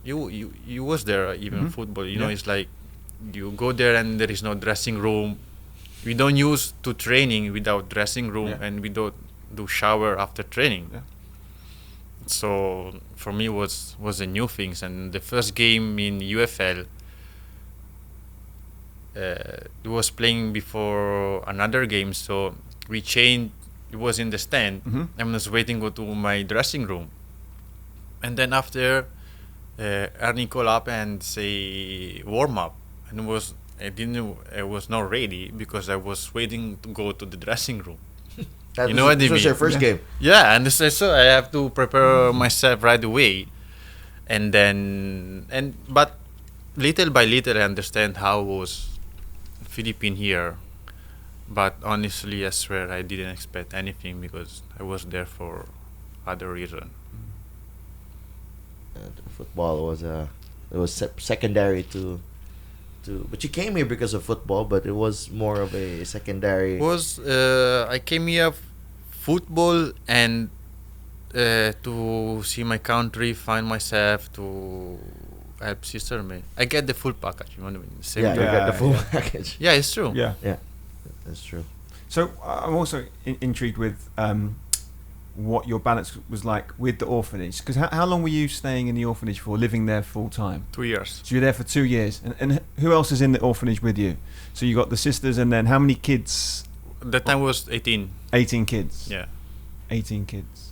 you was there, even football, you know, it's like you go there and there is no dressing room. We don't use to training without dressing room, and we don't do shower after training. Yeah. So for me was a new things. And the first game in UFL, it was playing before another game, so we changed. It was in the stand. I was waiting to go to my dressing room, and then after Ernie called up and say warm up, and I was not ready because I was waiting to go to the dressing room. You know what I This was mean? your first game. Yeah, and so I have to prepare myself right away, and then but little by little I understand how was Philippine here. But honestly, I swear I didn't expect anything because I was there for other reason. Football was secondary to, but you came here because of football, but it was more of a secondary. I came here football and to see my country, find myself, to help sister me. I get the full package. You know what I mean? Same Yeah, you thing. got the full package. Yeah, it's true. Yeah. Yeah, that's true. So I'm also intrigued with what your balance was like with the orphanage. Because how long were you staying in the orphanage for, living there full time? 2 years. So you're there for 2 years. And who else is in the orphanage with you? So you got the sisters, and then how many kids? That time was 18. 18 kids. Yeah. 18 kids.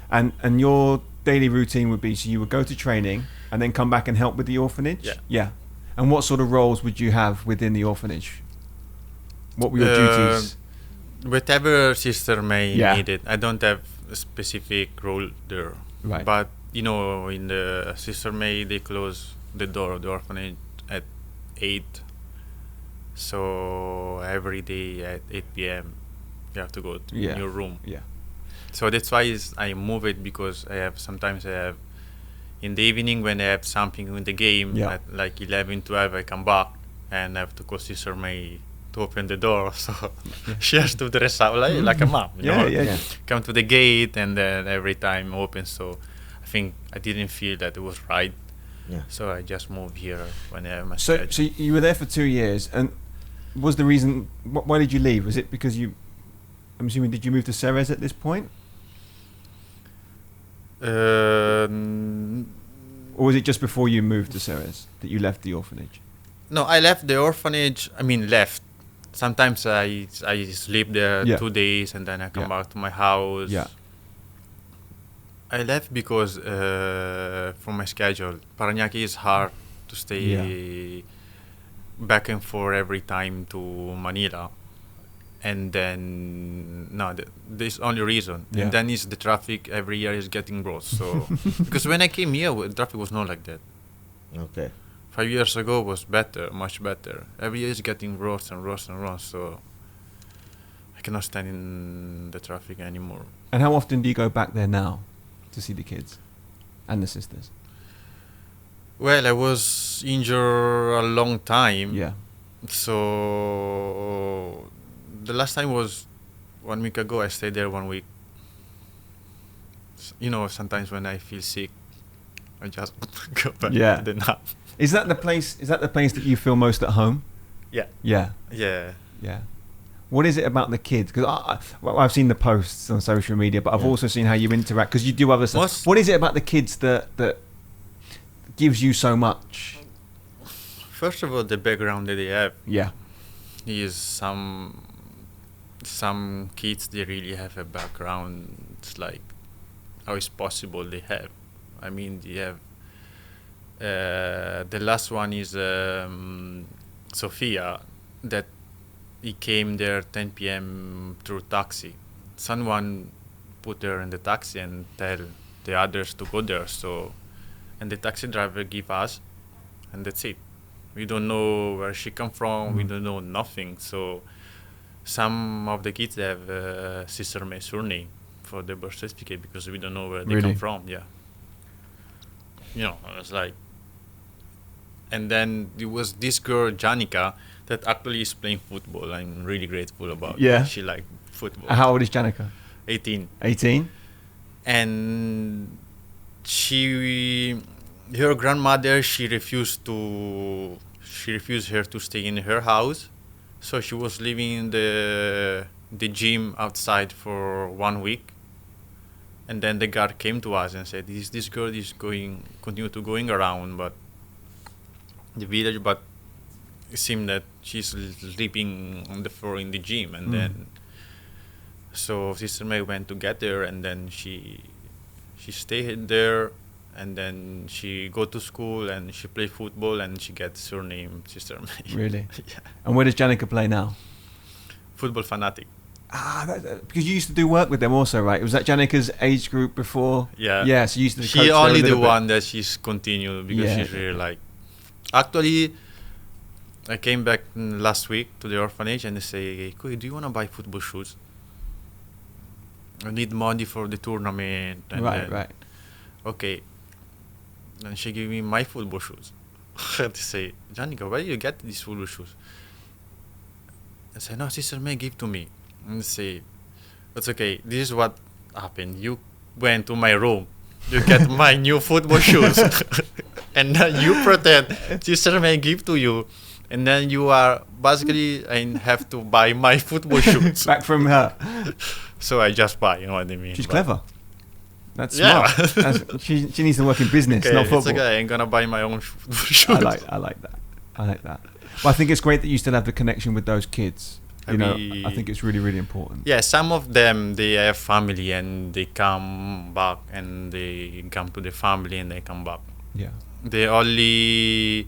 And your daily routine would be, so you would go to training and then come back and help with the orphanage? Yeah. Yeah. And what sort of roles would you have within the orphanage? What were your duties? Whatever sister may Yeah. need it. I don't have a specific role there. Right. But, you know, in the sister May, they close the door of the orphanage at 8. So every day at 8 p.m. you have to go to your room. Yeah. So that's why I move it, because sometimes I have in the evening when I have something in the game at like 11, 12, I come back and I have to call Sister May to open the door. So she has to dress up like a mom. You know? Come to the gate and then every time open. So I think I didn't feel that it was right. Yeah. So I just moved here when I have my So schedule. you were there for 2 years, and was the reason, why did you leave? Was it because I'm assuming, did you move to Ceres at this point? Or was it just before you moved to Ceres that you left the orphanage? No, I left the orphanage. I mean, left. Sometimes I sleep there 2 days and then I come back to my house. Yeah. I left because for my schedule. Parañaque is hard to stay back and forth every time to Manila. And then, this only reason. Yeah. And then is the traffic every year is getting worse. So, because when I came here, the traffic was not like that. Okay. 5 years ago was better, much better. Every year is getting worse and worse and worse. So, I cannot stand in the traffic anymore. And how often do you go back there now to see the kids and the sisters? Well, I was injured a long time. Yeah. So the last time was 1 week ago. I stayed there 1 week. Sometimes when I feel sick, I just go back Yeah. to the nap. Is that the place? Is that the place that you feel most at home? Yeah. Yeah. Yeah. Yeah. What is it about the kids? Because I've seen the posts on social media, but I've also seen how you interact. Because you do other stuff. What is it about the kids that gives you so much? First of all, the background that they have Yeah. is some kids, they really have a background. It's like, how is possible they have? I mean, they have. The last one is Sophia, that he came there 10 p.m. through taxi. Someone put her in the taxi and tell the others to go there. So, and the taxi driver give us, and that's it. We don't know where she come from. We don't know nothing. So, some of the kids have Sister May surname for the birth certificate because we don't know where they come from. Yeah. It's like. And then there was this girl, Janica, that actually is playing football. I'm really grateful about. Yeah. She liked football. How old is Janica? 18. 18. And her grandmother, she refused her to stay in her house. So she was living in the gym outside for 1 week. And then the guard came to us and said, this girl is continue to going around, but the village, but it seemed that she's sleeping on the floor in the gym. And then, so Sister May went to get her, and then she stayed there, and then she go to school and she play football, and she gets her name Sister May. Really? Yeah. And where does Janica play now? Football fanatic. Because you used to do work with them also, right? Was that Janica's age group before? Yeah. Yeah, so you used to coach She her only a the little bit. one that she's continued because she's really like. Actually, I came back last week to the orphanage and they say, "Kuy, do you want to buy football shoes? I need money for the tournament." And Right. Okay. And she gave me my football shoes. They say, "Janica, where do you get these football shoes?" I say, "No, Sister May gave to me." And they say, "It's okay. This is what happened. You went to my room. You get my new football shoes." And then you pretend Sister May give to you, and then you are basically have to buy my football shoes Back from her. So I just buy, you know what I mean? She's But clever. That's Yeah. smart. She needs to work in business, Okay, not football. it's okay. I'm gonna buy my own football shoes. I like that. But I think it's great that you still have the connection with those kids. I think it's really, really important. Yeah, some of them, they have family and they come back and they come to the family and they come back. Yeah. The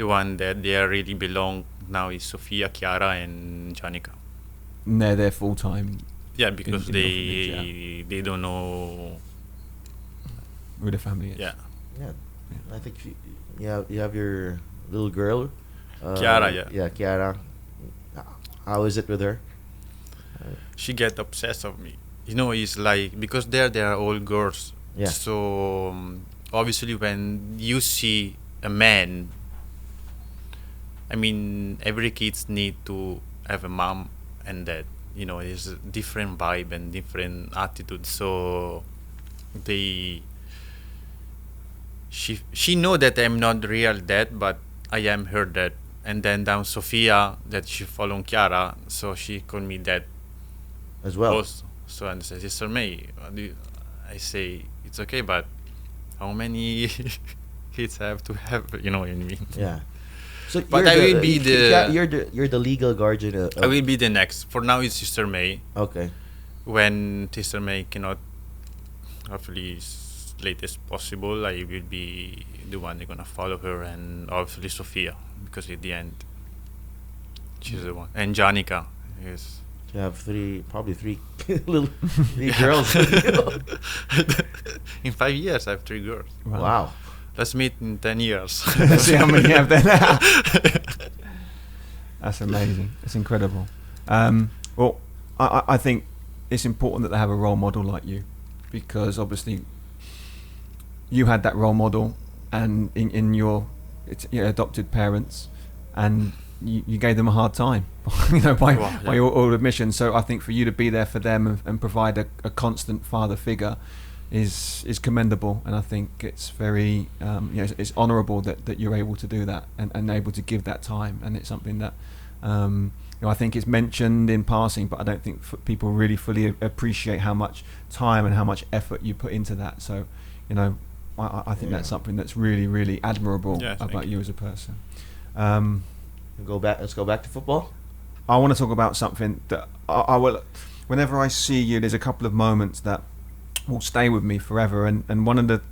one that they really belong now is Sofia, Chiara, and Janica. And they're there full time Yeah, because in they don't know. with the family. Yeah. Yeah, I think you have your little girl. Chiara, yeah. Yeah, Chiara. How is it with her? She get obsessed of me. It's like, because they are all girls. Yeah. So obviously when you see a man, I mean, every kids need to have a mom and dad. It's a different vibe and different attitude. So she know that I'm not real dad, but I am her dad. And then down Sofia, that she follow Chiara, so she called me dad As well. also. So and say, Sister May, I say it's okay, but how many kids I have to have? You know what I mean? Yeah. So But you're I will be you're the legal guardian. I will be the next. For now, it's Sister May. Okay. When Sister May cannot, hopefully late as possible, I will be the one they're gonna follow her, and obviously Sofia, because at the end she's the one, and Janica is. You have probably three little girls. In 5 years, I have 3 girls. Wow. Let's meet in 10 years. Let's see how many you have there now. That's amazing. It's incredible. Well, I think it's important that they have a role model like you, because obviously you had that role model, and in your adopted parents, and you gave them a hard time, by all admission. So I think for you to be there for them and provide a constant father figure, is commendable, and I think it's very it's honourable that you're able to do that and able to give that time, and it's something that I think it's mentioned in passing, but I don't think people really fully appreciate how much time and how much effort you put into that. So I think that's something that's really, really admirable about you as a person. Let's go back to football. I want to talk about something that I will. Whenever I see you, there's a couple of moments that will stay with me forever. And one of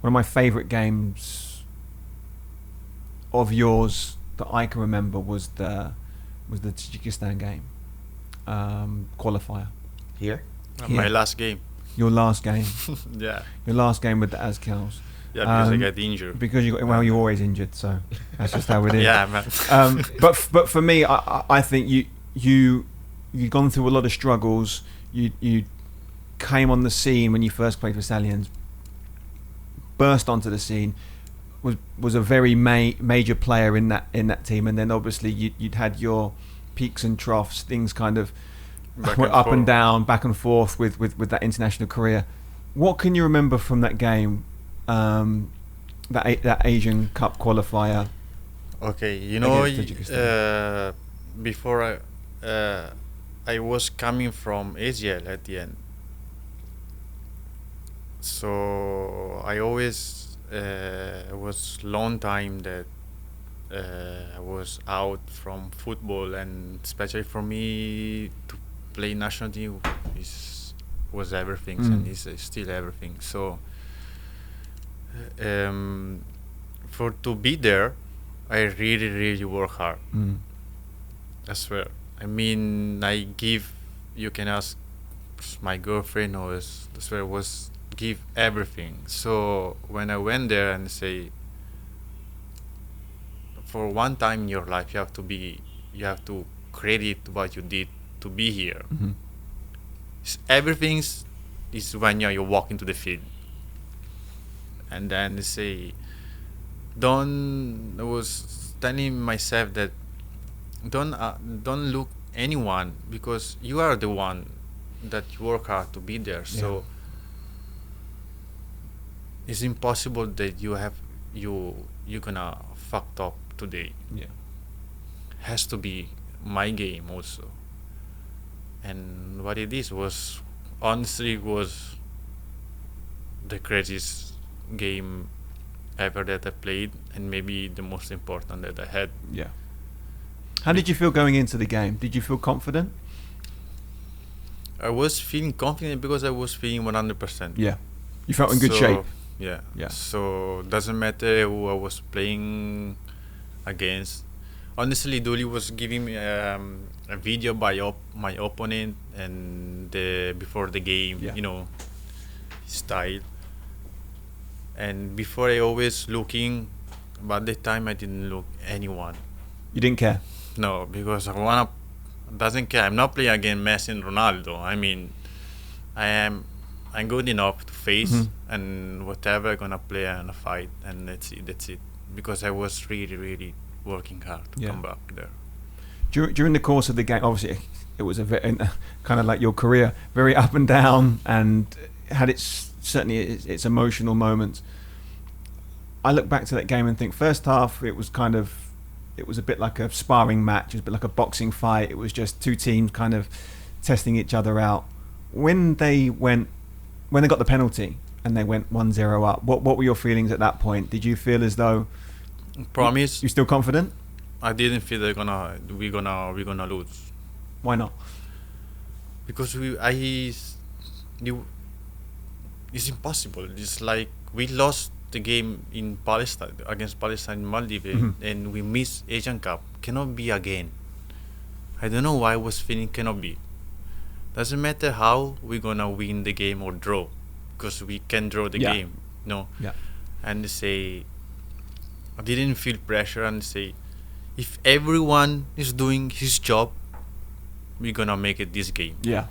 my favourite games of yours that I can remember was the Tajikistan game, qualifier. Here? My last game. Your last game. Yeah. Your last game with the Azkals. Yeah, because I got injured. Because you're always injured, so that's just how it is. Yeah, man. But for me, I think you've gone through a lot of struggles. You came on the scene when you first played for Stallions, burst onto the scene, was a very major player in that team, and then obviously you'd had your peaks and troughs. Things kind of went up and down, back and forth with that international career. What can you remember from that game? That Asian Cup qualifier. Okay, before I was coming from ACL at the end, so I always was long time that I was out from football, and especially for me to play national team was everything, and is still everything. So. For to be there, I really, really work hard. I swear. I mean, you can ask my girlfriend, or I swear, was give everything. So when I went there and say, for one time in your life, you have to credit what you did to be here. Everything is when you walk into the field. And then they say, I was telling myself that don't look anyone, because you are the one that you work hard to be there. Yeah. So it's impossible that you're gonna fucked up today. Yeah, has to be my game also. And what it is was honestly was the craziest game ever that I played, and maybe the most important that I had. Yeah. How did you feel going into the game? Did you feel confident? I was feeling confident because I was feeling 100%. Yeah. You felt in good shape. Yeah. Yeah. So doesn't matter who I was playing against. Honestly, Dolly was giving me a video by my opponent and before the game, style. And before I always looking, but that time I didn't look anyone. You didn't care? No, because doesn't care. I'm not playing against Messi and Ronaldo. I mean, I'm good enough to face and whatever I'm gonna play and fight, and that's it. Because I was really, really working hard to come back there. During the course of the game, obviously it was a very, kind of like your career, very up and down, and had certainly its emotional moments. I look back to that game and think first half it was a bit like a sparring match, it was a bit like a boxing fight. It was just two teams kind of testing each other out. When they got the penalty and they went 1-0 up, what were your feelings at that point? Did you feel as though you're still confident? I didn't feel we're gonna lose. Why not? Because it's impossible. It's like we lost the game in Palestine against Palestine in Maldives, and we missed Asian Cup. Cannot be again. I don't know why I was feeling cannot be. Doesn't matter how we're gonna win the game or draw, because we can draw the game. No. Yeah. And they say, I didn't feel pressure, and say, if everyone is doing his job, we're gonna make it this game. Yeah.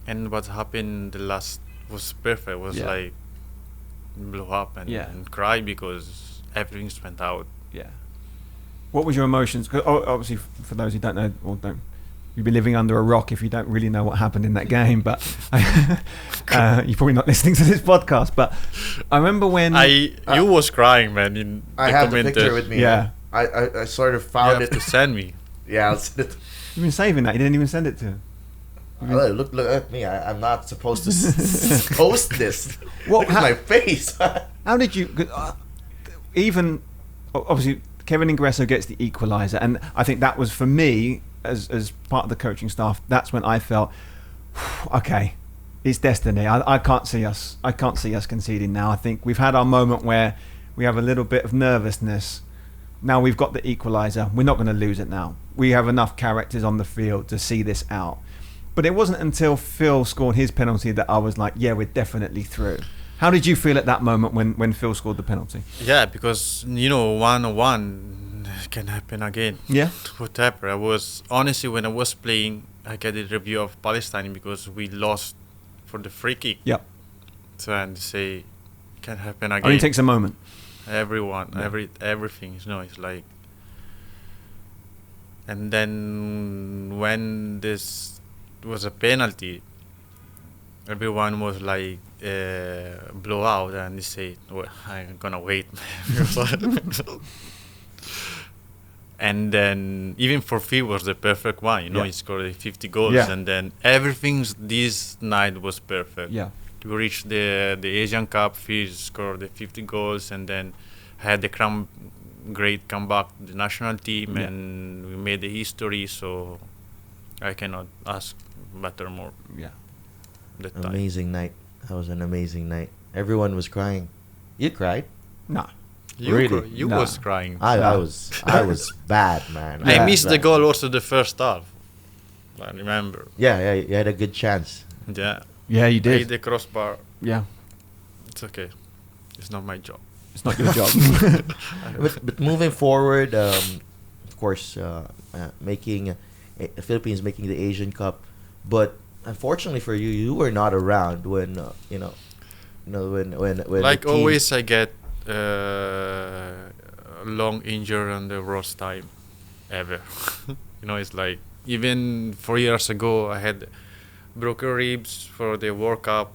And what happened the last was perfect. Was like blew up and cry because everything's went out. Yeah. What was your emotions? 'Cause obviously, for those who don't know or don't you've been living under a rock if you don't really know what happened in that game. But you're probably not listening to this podcast. But I remember when you was crying, man. In I the have the commenter. picture with me. Yeah. I sort of You found have it. to send me. Yeah, I'll send it. you've been saving that, you didn't even send it to him. Look at me. I'm not supposed to post this. What Look at my face. How did you? Even obviously, Kevin Ingresso gets the equaliser, and I think that was for me as part of the coaching staff. That's when I felt, okay, it's destiny. I can't see us. I can't see us conceding now. I think we've had our moment where we have a little bit of nervousness. Now we've got the equaliser. We're not going to lose it now. We have enough characters on the field to see this out. But it wasn't until Phil scored his penalty that I was like, yeah, we're definitely through. How did you feel at that moment when Phil scored the penalty? Yeah, because 1-1 can happen again. Yeah. Whatever. I was honestly, when I was playing, I get a review of Palestine because we lost for the free kick. Yep. So and say can happen again. Only takes a moment. Everyone, Yeah. everything. It's like. And then when this was a penalty, everyone was like blow out, and they say, well, I'm gonna wait. And then even for Phil was the perfect one, Yeah. he scored 50 goals, Yeah. and then everything this night was perfect. Yeah. We reached the Asian Cup, Phil scored the 50 goals, and then had the great comeback to the national team, Yeah. and we made the history, so I cannot ask better more Yeah. that time. Amazing night. That was an amazing night. Everyone was crying. You cried? No. Really? You Nah. was crying. I was bad, man. I Yeah, missed the bad. goal also the first half. I remember. Yeah, you had a good chance. Yeah. Yeah, you I hit did. the crossbar. Yeah. It's okay. It's not my job. It's not your job. But moving forward, of course, making the Philippines making the Asian Cup, but unfortunately for you, you were not around when when Like the team- always, I get long injury on the worst time ever. It's like even 4 years ago, I had broken ribs for the World Cup,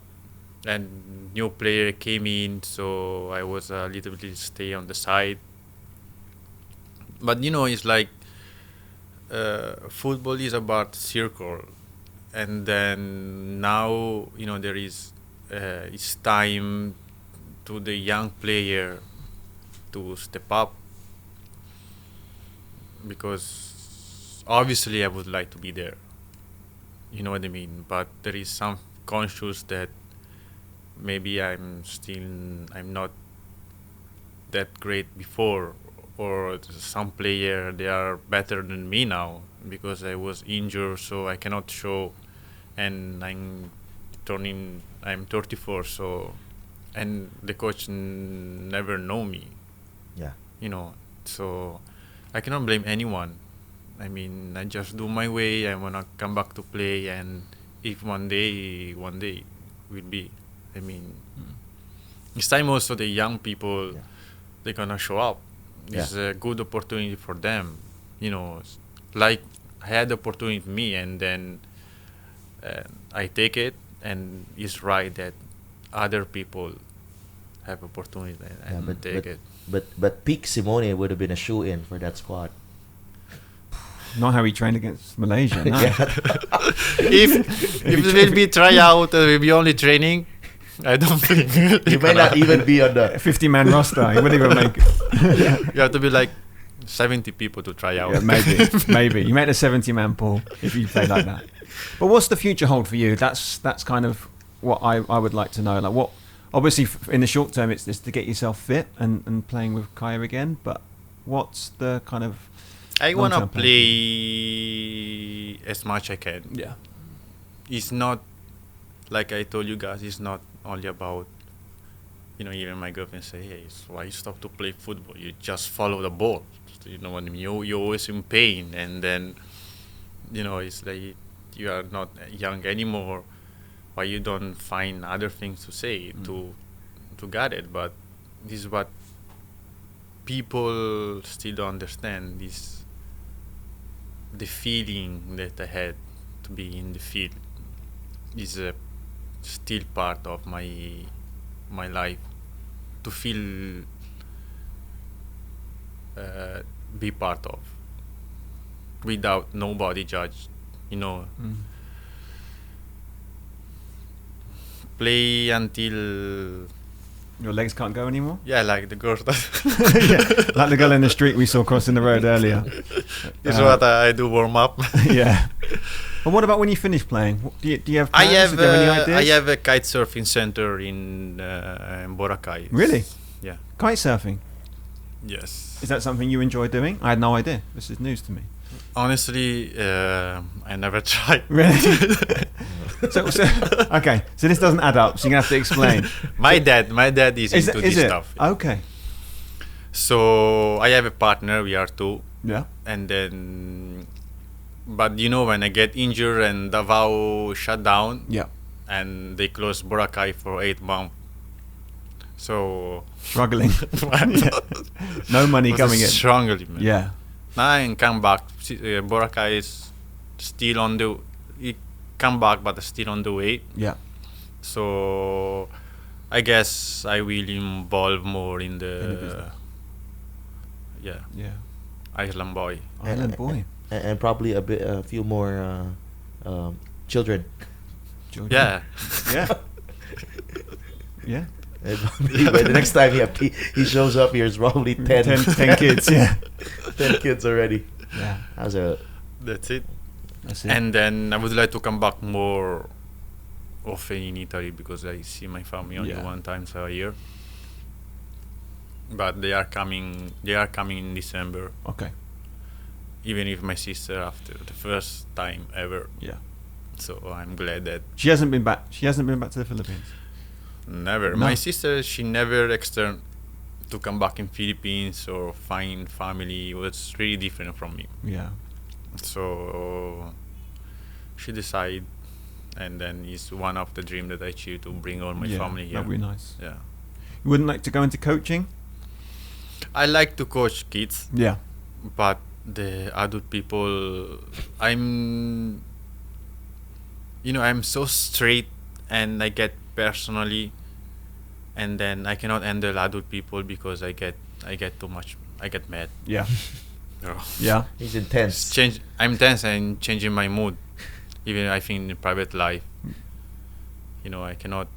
and new player came in, so I was a little bit stay on the side. But it's like football is about circle, and then now there is it's time to the young player to step up, because obviously I would like to be there, you know what I mean, but there is some conscious that maybe I'm not that great before, or some player they are better than me now because I was injured, so I cannot show, and I'm 34, so, and the coach never know me, yeah. So I cannot blame anyone. I mean, I just do my way. I wanna come back to play, and if one day will be. I mean, it's time also the young people, Yeah. they're gonna show up. It's a good opportunity for them. Like I had the opportunity with me, and then I take it, and it's right that other people have opportunity and take it. But peak Simone would have been a shoe-in for that squad. Not how he trained against Malaysia. No. If there will be tryout, there will be only training. I don't think You may not even be on the 50-man roster. He wouldn't even make it. You have to be like 70 people to try out. Yeah, maybe. You make a 70-man pool if you play like that. But what's the future hold for you? That's kind of what I would like to know. Like what? Obviously, in the short term, it's just to get yourself fit and playing with Kaya again. But what's the kind of I want to long-term plan? play as much I can. Yeah. It's not, like I told you guys, it's not only about, even my girlfriend say, hey, so why you stop to play football? You just follow the ball. You know what I mean? You're always in pain, and then, it's like you are not young anymore. Why you don't find other things to say to get it? But this is what people still don't understand. This the feeling that I had to be in the field is still part of my life. To feel be part of without nobody judge, you know. Play until Your legs can't go anymore? like the girls. Yeah, like the girl in the street we saw crossing the road earlier. This is what I do warm up. Yeah. But what about when you finish playing? Do you have plans? Do you have any ideas? I have a kite surfing center in Boracay. Really? Yeah. Kite surfing. Yes. Is that something you enjoy doing? I had no idea. This is news to me. Honestly, I never tried. Really? so okay. So this doesn't add up. So you're gonna have to explain. My dad is into this stuff. Okay. So I have a partner. We are two, Yeah. and then, but you know, when I get injured and Davao shut down, Yeah. and they closed Boracay for 8 months. So Struggling. Yeah. No money coming in. Strongly, man. Yeah. Now I come back. Boracay is still on the. It come back, but still on the way. Yeah. So I guess I will involve more in the business. Yeah. Island boy. Island boy. And probably a few more children. Georgia. Yeah. Yeah. Yeah. And by the next time he shows up here, it's probably 10 10 kids. Yeah. 10 kids already. Yeah. How's it? That's it. That's it. And then I would like to come back more often in Italy because I see my family only one time a year. But they are coming in December. Okay. Even if my sister after the first time ever. Yeah. So I'm glad that She hasn't been back. She hasn't been back to the Philippines. never. No. My sister, she never externed to come back in Philippines or find family. It was really different from me. Yeah. So she decided, and then it's one of the dream that I achieved to bring all my family here. That'd be nice. Yeah, You wouldn't like to go into coaching? I like to coach kids, Yeah. but the adult people, I'm so straight, and I get personally, and then I cannot handle adult people because I get too much. I get mad. Yeah. Oh. Yeah. He's intense. I'm tense and changing my mood. Even I think in private life, I cannot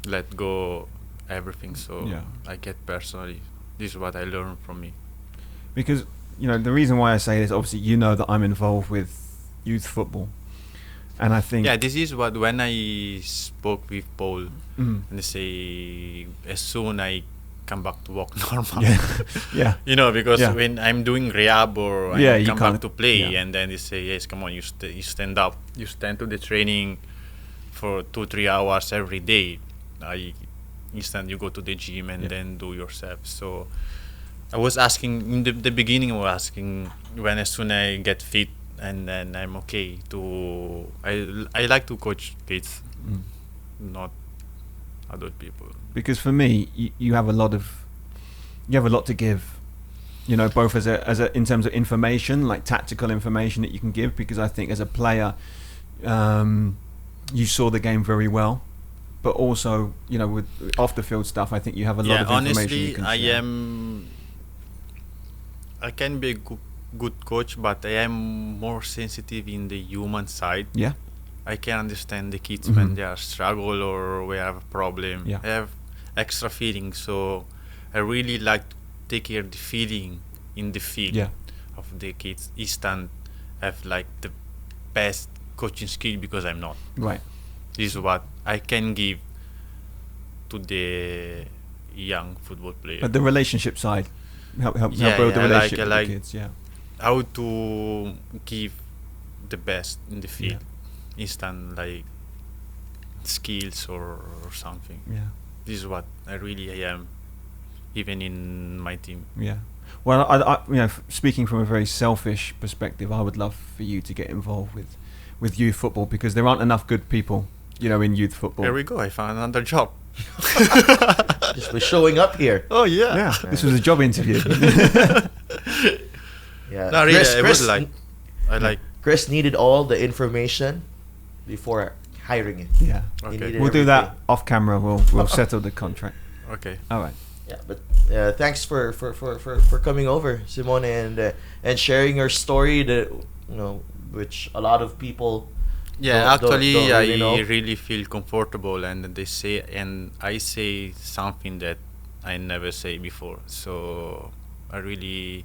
let go everything. So Yeah. I get personally. This is what I learned from me. Because, the reason why I say this, obviously, that I'm involved with youth football. And I think... Yeah, this is what when I spoke with Paul, Mm. and they say as soon I come back to walk normal. Yeah. Yeah. Because Yeah. when I'm doing rehab or I you come back can't- to play, yeah. and then they say, yes, come on, you stand up, you stand to the training for 2-3 hours every day. You go to the gym and then do yourself. So I was asking in the beginning. I was asking when as soon I get fit, and then I'm okay to. I like to coach kids, not adult people. Because for me, you have a lot to give, both as a in terms of information, like tactical information that you can give. Because I think as a player, you saw the game very well, but also with off the field stuff, I think you have a lot of information. Honestly, you can share. I can be a good coach, but I am more sensitive in the human side. Yeah. I can understand the kids when they are struggle or we have a problem. Yeah. I have extra feelings, so I really like to take care of the feeling in the field of the kids. Instant have like the best coaching skill because I'm not. Right. This is what I can give to the young football player. But the relationship side, help build the I relationship with like the kids. Yeah. How to give the best in the field. Instant like skills or something. Yeah. This is what I am, even in my team. Yeah. Well, I speaking from a very selfish perspective, I would love for you to get involved with youth football because there aren't enough good people, in youth football. There we go. I found another job. Just for showing up here. Oh yeah. Yeah. This was a job interview. Yeah. No, really, I Chris, would like. I like. Chris needed all the information before hiring you. Yeah. He Okay. needed We'll do that everything. off camera. We'll settle the contract. Okay. All right. Yeah, but thanks for coming over, Simone, and sharing your story that which a lot of people. Yeah, don't actually, really know. I really feel comfortable, and I say something that I never say before. So I really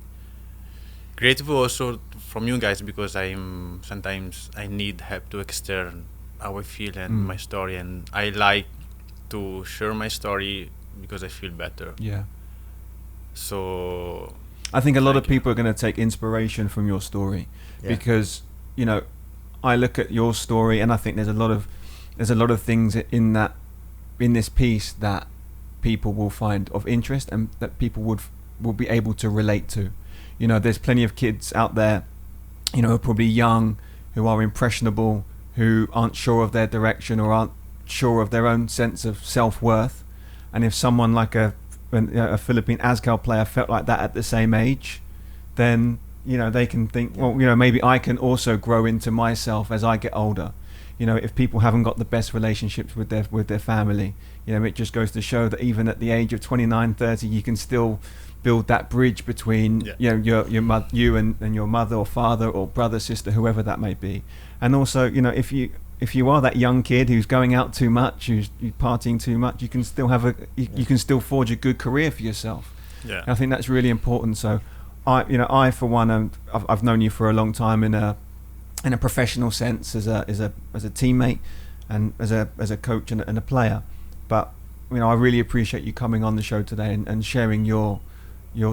grateful also from you guys, because sometimes I need help to extern how I feel and my story, and I like to share my story because I feel better. Yeah. So I think a lot of Thank you. people are going to take inspiration from your story, Yeah. because I look at your story and I think there's a lot of things in this piece that people will find of interest and that people will be able to relate to. There's plenty of kids out there, who are probably young, who are impressionable, who aren't sure of their direction or aren't sure of their own sense of self-worth. And if someone like a Philippine Azkal player felt like that at the same age, then they can think, well, maybe I can also grow into myself as I get older. If people haven't got the best relationships with their family, it just goes to show that even at the age of 29, 30, you can still build that bridge between you and your mother or father or brother, sister, whoever that may be. And also, if you are that young kid who's going out too much, who's partying too much, you can still you can still forge a good career for yourself. yeah. And I think that's really important. So I for one, I've known you for a long time in a professional sense, as a teammate and as a coach and a player. But I really appreciate you coming on the show today and sharing your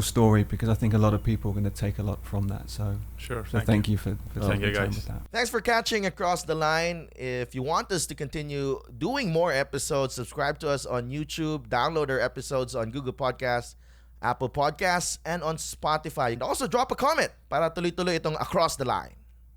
story, because I think a lot of people are going to take a lot from that. So Sure. thank you for Thank taking you, time guys. with that. Thanks for catching Across the Line. If you want us to continue doing more episodes, subscribe to us on YouTube, download our episodes on Google Podcasts, Apple Podcasts, and on Spotify. And also drop a comment para tuloy-tuloy itong Across the Line.